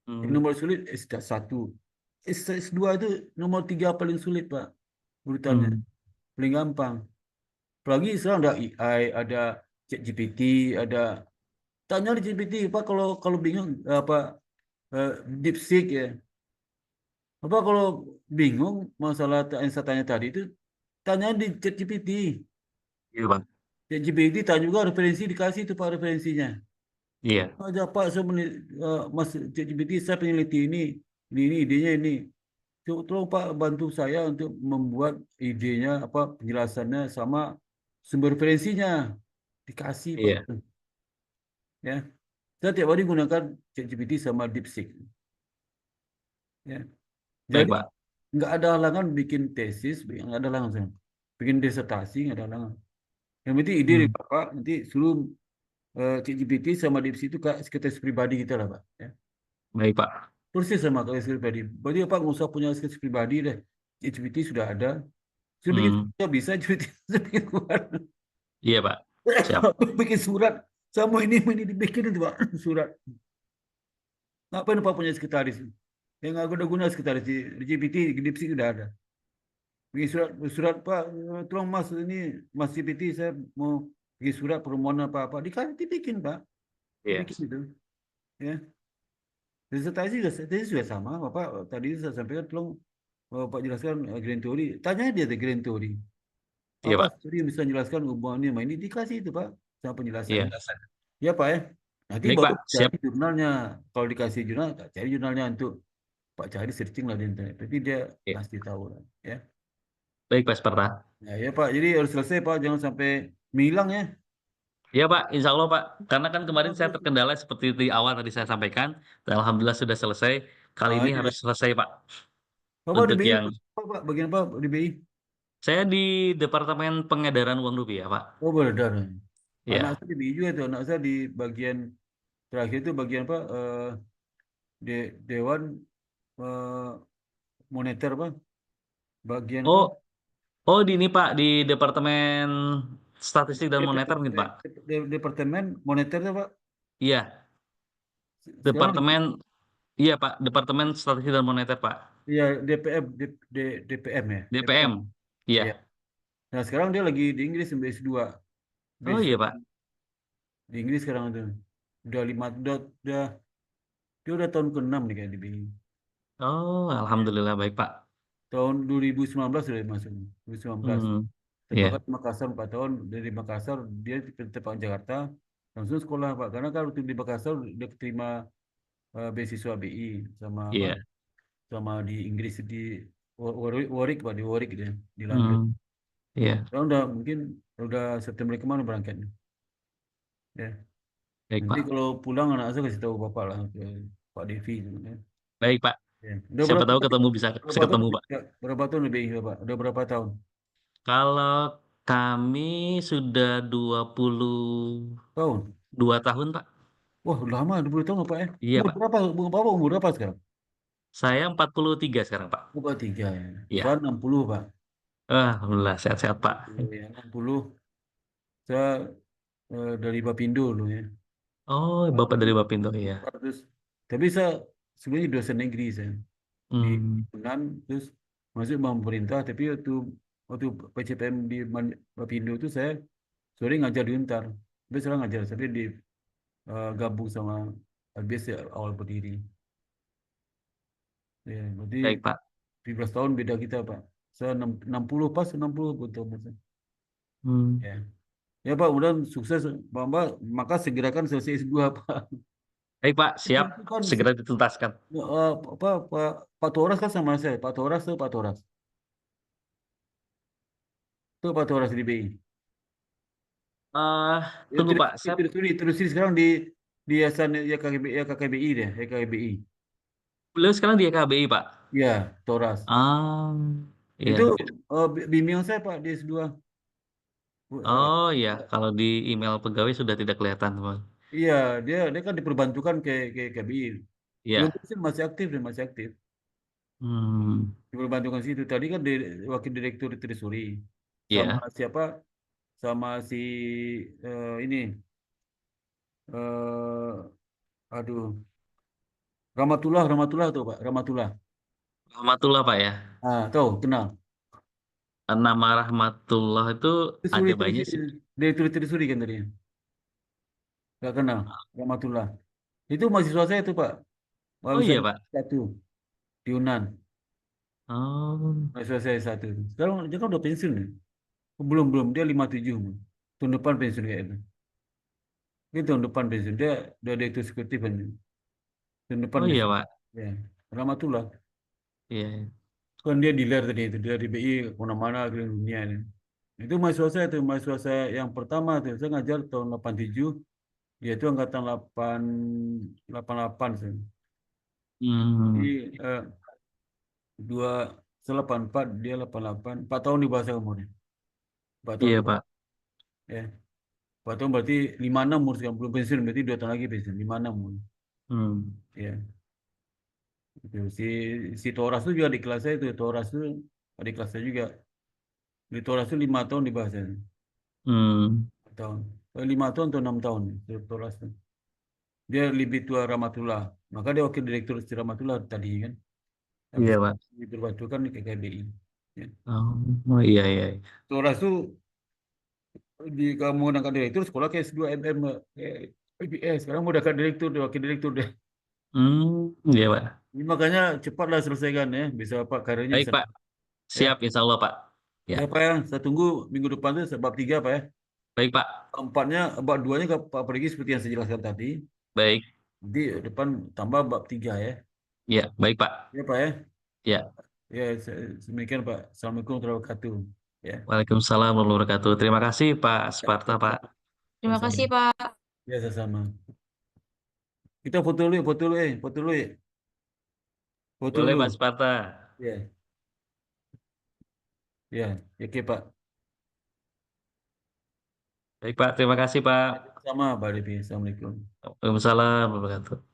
Yang hmm, nomor sulit S1. S2 itu nomor 3 paling sulit, Pak. Urutannya. hmm. Paling gampang. Apalagi sekarang ada AI, ada ChatGPT, ada tanya di GPT, Pak kalau kalau bingung apa eh, DeepSeek ya. Apa kalau bingung masalah yang saya tanya tadi itu tanya di ChatGPT. Iya Bang, ChatGPT tanya juga referensi dikasih itu Pak referensinya. iya, Aja Pak saya Mas ChatGPT saya peneliti ini idenya ini. Tolong Pak bantu saya untuk membuat idenya apa penjelasannya sama sumber referensinya dikasih Pak. iya. Ya, saya tiap hari gunakan ChatGPT sama DeepSeek. Ya, Baik jadi Pak, nggak ada halangan bikin tesis, nggak ada halangan Sam. Bikin disertasi nggak ada halangan. Yang penting ide dari hmm. Bapak nanti suruh ChatGPT sama DeepSeek itu ke sekretaris pribadi kita lah Pak. Ya. Baik Pak, Persis sama kalau sekretaris pribadi. Berarti Pak nggak usah punya sekretaris pribadi deh. ChatGPT sudah ada. Sudah bikin hmm. sudah bisa ChatGPT sudah bikin surat. Iya Pak, siap. Bikin surat sama ini dibikin itu Pak surat. Ngapain Pak punya sekretaris? Yang nggak guna guna sekretaris di GPT, di DeepSeek sudah ada. Bikin surat Pak, tolong Mas ini Mas GPT saya mau bikin surat permohonan apa-apa. Dibikin Pak, Iya, dibikin itu. Ya. Disertasi juga sama. Bapak tadi saya sampaikan tolong Bapak jelaskan grand theory. Tanya dia the grand theory. iya Apa Pak, studi yang bisa menjelaskan hubungannya sama ini dikasih itu Pak sama penjelasannya. iya. Ya Pak ya. Nanti Baik baru Pak, siap. cari jurnalnya. Kalau dikasih jurnal, cari jurnalnya untuk Pak cari searching lah di internet. Tapi dia Iya. pasti tahu lah. Ya. Baik Pak Sparta. Ya Pak. Jadi harus selesai Pak. Jangan sampai menghilang ya. Iya Pak, Insya Allah Pak. Karena kan kemarin saya terkendala seperti di awal tadi saya sampaikan, dan Alhamdulillah sudah selesai. Kali Ah, ini iya. harus selesai Pak. Bapak di Untuk BI, yang Pak, bagian apa di BI? saya di Departemen Pengedaran Uang Rupiah Pak. Oh beredar. Anak Iya. saya di BI juga tuh. Anak saya di bagian terakhir itu bagian apa? Dewan eh, Moneter Pak. Bagian apa? Oh, oh di ini Pak di Departemen Statistik dan Moneter mungkin Pak. Departemen Moneter tuh Pak. Iya, Sekarang Departemen iya Pak, Departemen Statistik dan Moneter Pak. ya DPM, DPM ya. DPM. DPM. Iya. Iya. Nah sekarang dia lagi di Inggris sampai S2. Oh iya Pak. Di Inggris sekarang itu. Udah lima, udah, dia udah tahun ke-6 nih kayak di BI. Oh, Alhamdulillah baik Pak. Tahun 2019 sudah masuk. 2019. Hmm, Terpakat iya, di Makassar 4 tahun. Dari Makassar dia terpakat Jakarta. Langsung sekolah Pak. Karena kan waktu di Makassar dia terima beasiswa BI sama apa? iya. Sama di Inggris di Warwick Pak di Warwick dia di London. Hmm, iya, Sekarang udah mungkin udah September kemana berangkatnya. Ya. baik Nanti Pak. kalau pulang anak saya kasih tahu Bapak lah ke Pak Devi. Ya. Baik Pak. Ya. Udah Siapa tahu ketemu bisa bisa berapa tahun ketemu Pak. ya, berapa tahun lebih Bapak? Udah berapa tahun? Kalau kami sudah 22 Tahun. tahun Pak. Wah, udah lama 20 tahun Pak ya. Iya Pak. Umur berapa umur berapa sekarang? Saya 43 sekarang Pak. Umur 3 ya. Saya Iya. 60 Pak. Alhamdulillah sehat-sehat Pak. 60 ya, 60. Saya dari Bapindo dulu ya. Oh, Bapak dari Bapindo ya. Terus, tapi saya sebenarnya dosen negeri saya di Hmm, Yunan, terus masuk bank pemerintah, tapi waktu PCPM di Bapindo itu saya sore ngajar di Untar. Tapi sekarang ngajar, tapi di gabung sama LBS ya, awal berdiri. Ya, berarti baik Pak. 17 tahun beda kita, Pak. Saya 60 pas 60 betul betul. Hmm, Ya. Ya Pak, mudah sukses Pak. Maka segerakan selesai S2 Pak. baik Pak, siap. Itu kan Segera dituntaskan. Pak Toras kan sama saya. Pak Toras tuh Pak Toras. Tuh Pak Toras di BI. Eh, Ya, tunggu Pak, saya terus ini sekarang di yayasan ya KKB, ya KKBI deh, ya KKBI. beliau sekarang di KBI Pak. Ya, Toras. Ah, Itu iya. bimbingan saya Pak di S2. Oh iya, kalau di email pegawai sudah tidak kelihatan Pak. Iya, dia kan diperbantukan ke KBI. Belum Iya. sih masih aktif dan masih aktif. Hmm, Diperbantukan situ. Tadi kan wakil direktur Trisuri sama iya. siapa? Sama si ini aduh, Ramatullah tuh Pak, Ramatullah. Rahmatullah Pak ya. Ah, tahu, kenal. Nama Rahmatullah itu Trisuri, ada banyak Trisuri, sih. direktur Trisuri kan tadi. Gak kenal, Ramatullah. Itu mahasiswa saya tuh Pak. Oh Mahasiswa iya saya Pak. satu di UNAN. Oh, Mahasiswa saya satu. Sekarang dia kan udah pensiun ya. Belum belum dia 57. Tahun depan pensiun kayaknya. Ini tahun depan pensiun. Dia udah direktur eksekutif kan. Tahun depan oh iya pensiun. Pak. Ya. Ramatullah. Iya. Kan dia dealer tadi itu. Dia di BI kemana-mana ke dunia ini. Itu mahasiswa saya tuh. Mahasiswa saya yang pertama tuh. Saya ngajar tahun 87. Yaitu angkatan 88 saya. Jadi Hmm, dua, saya 84, dia 88. 4 tahun di bawah saya umurnya. 4 tahun iya di bawah. Pak. Ya. 4 tahun berarti 56 umur sekarang. Belum pensiun. Berarti 2 tahun lagi pensiun. 56 umur. Hmm, Ya. Itu. Si Toras itu juga di kelas saya itu. Toras itu di kelas saya juga. Di Toras itu 5 tahun di bawah saya. hmm, 4 tahun. 5 tahun atau 6 tahun. Si Toras itu. Dia lebih tua Ramatullah. Maka dia wakil direktur si Ramatullah tadi kan. Habis iya Pak. diperbantukan ke KBI. Ya. Oh, iya iya. Iya. Toras itu di kamu angkat direktur sekolah kayak S2 MM kayak IPS. Sekarang mau dekat direktur, dia wakil direktur deh. Iya Pak. Ini makanya cepatlah selesaikan ya. Bisa Pak karirnya Baik bisa. Pak. Ya. Siap Insya Allah Pak. Ya. Ya Pak ya. Saya tunggu minggu depan tuh bab 3 Pak ya. Baik Pak. Empatnya, bab duanya ke Pak Perigi seperti yang saya jelaskan tadi. Baik. Nanti depan tambah bab 3 ya. Ya, baik Pak. Ya Pak ya. Ya. Ya, demikian Pak. Assalamualaikum warahmatullahi wabarakatuh. Ya, Waalaikumsalam warahmatullahi wabarakatuh. Terima kasih Pak Sparta Pak. Terima sama-sama. kasih, Pak. Ya, sama. Kita foto dulu, ya, foto dulu, foto dulu, ya. Foto Boleh Pak dulu. Sparta. Ya, ya, ya, oke Pak. Baik Pak, terima kasih Pak. Sama, Pak Devi. Assalamualaikum. Waalaikumsalam warahmatullahi wabarakatuh.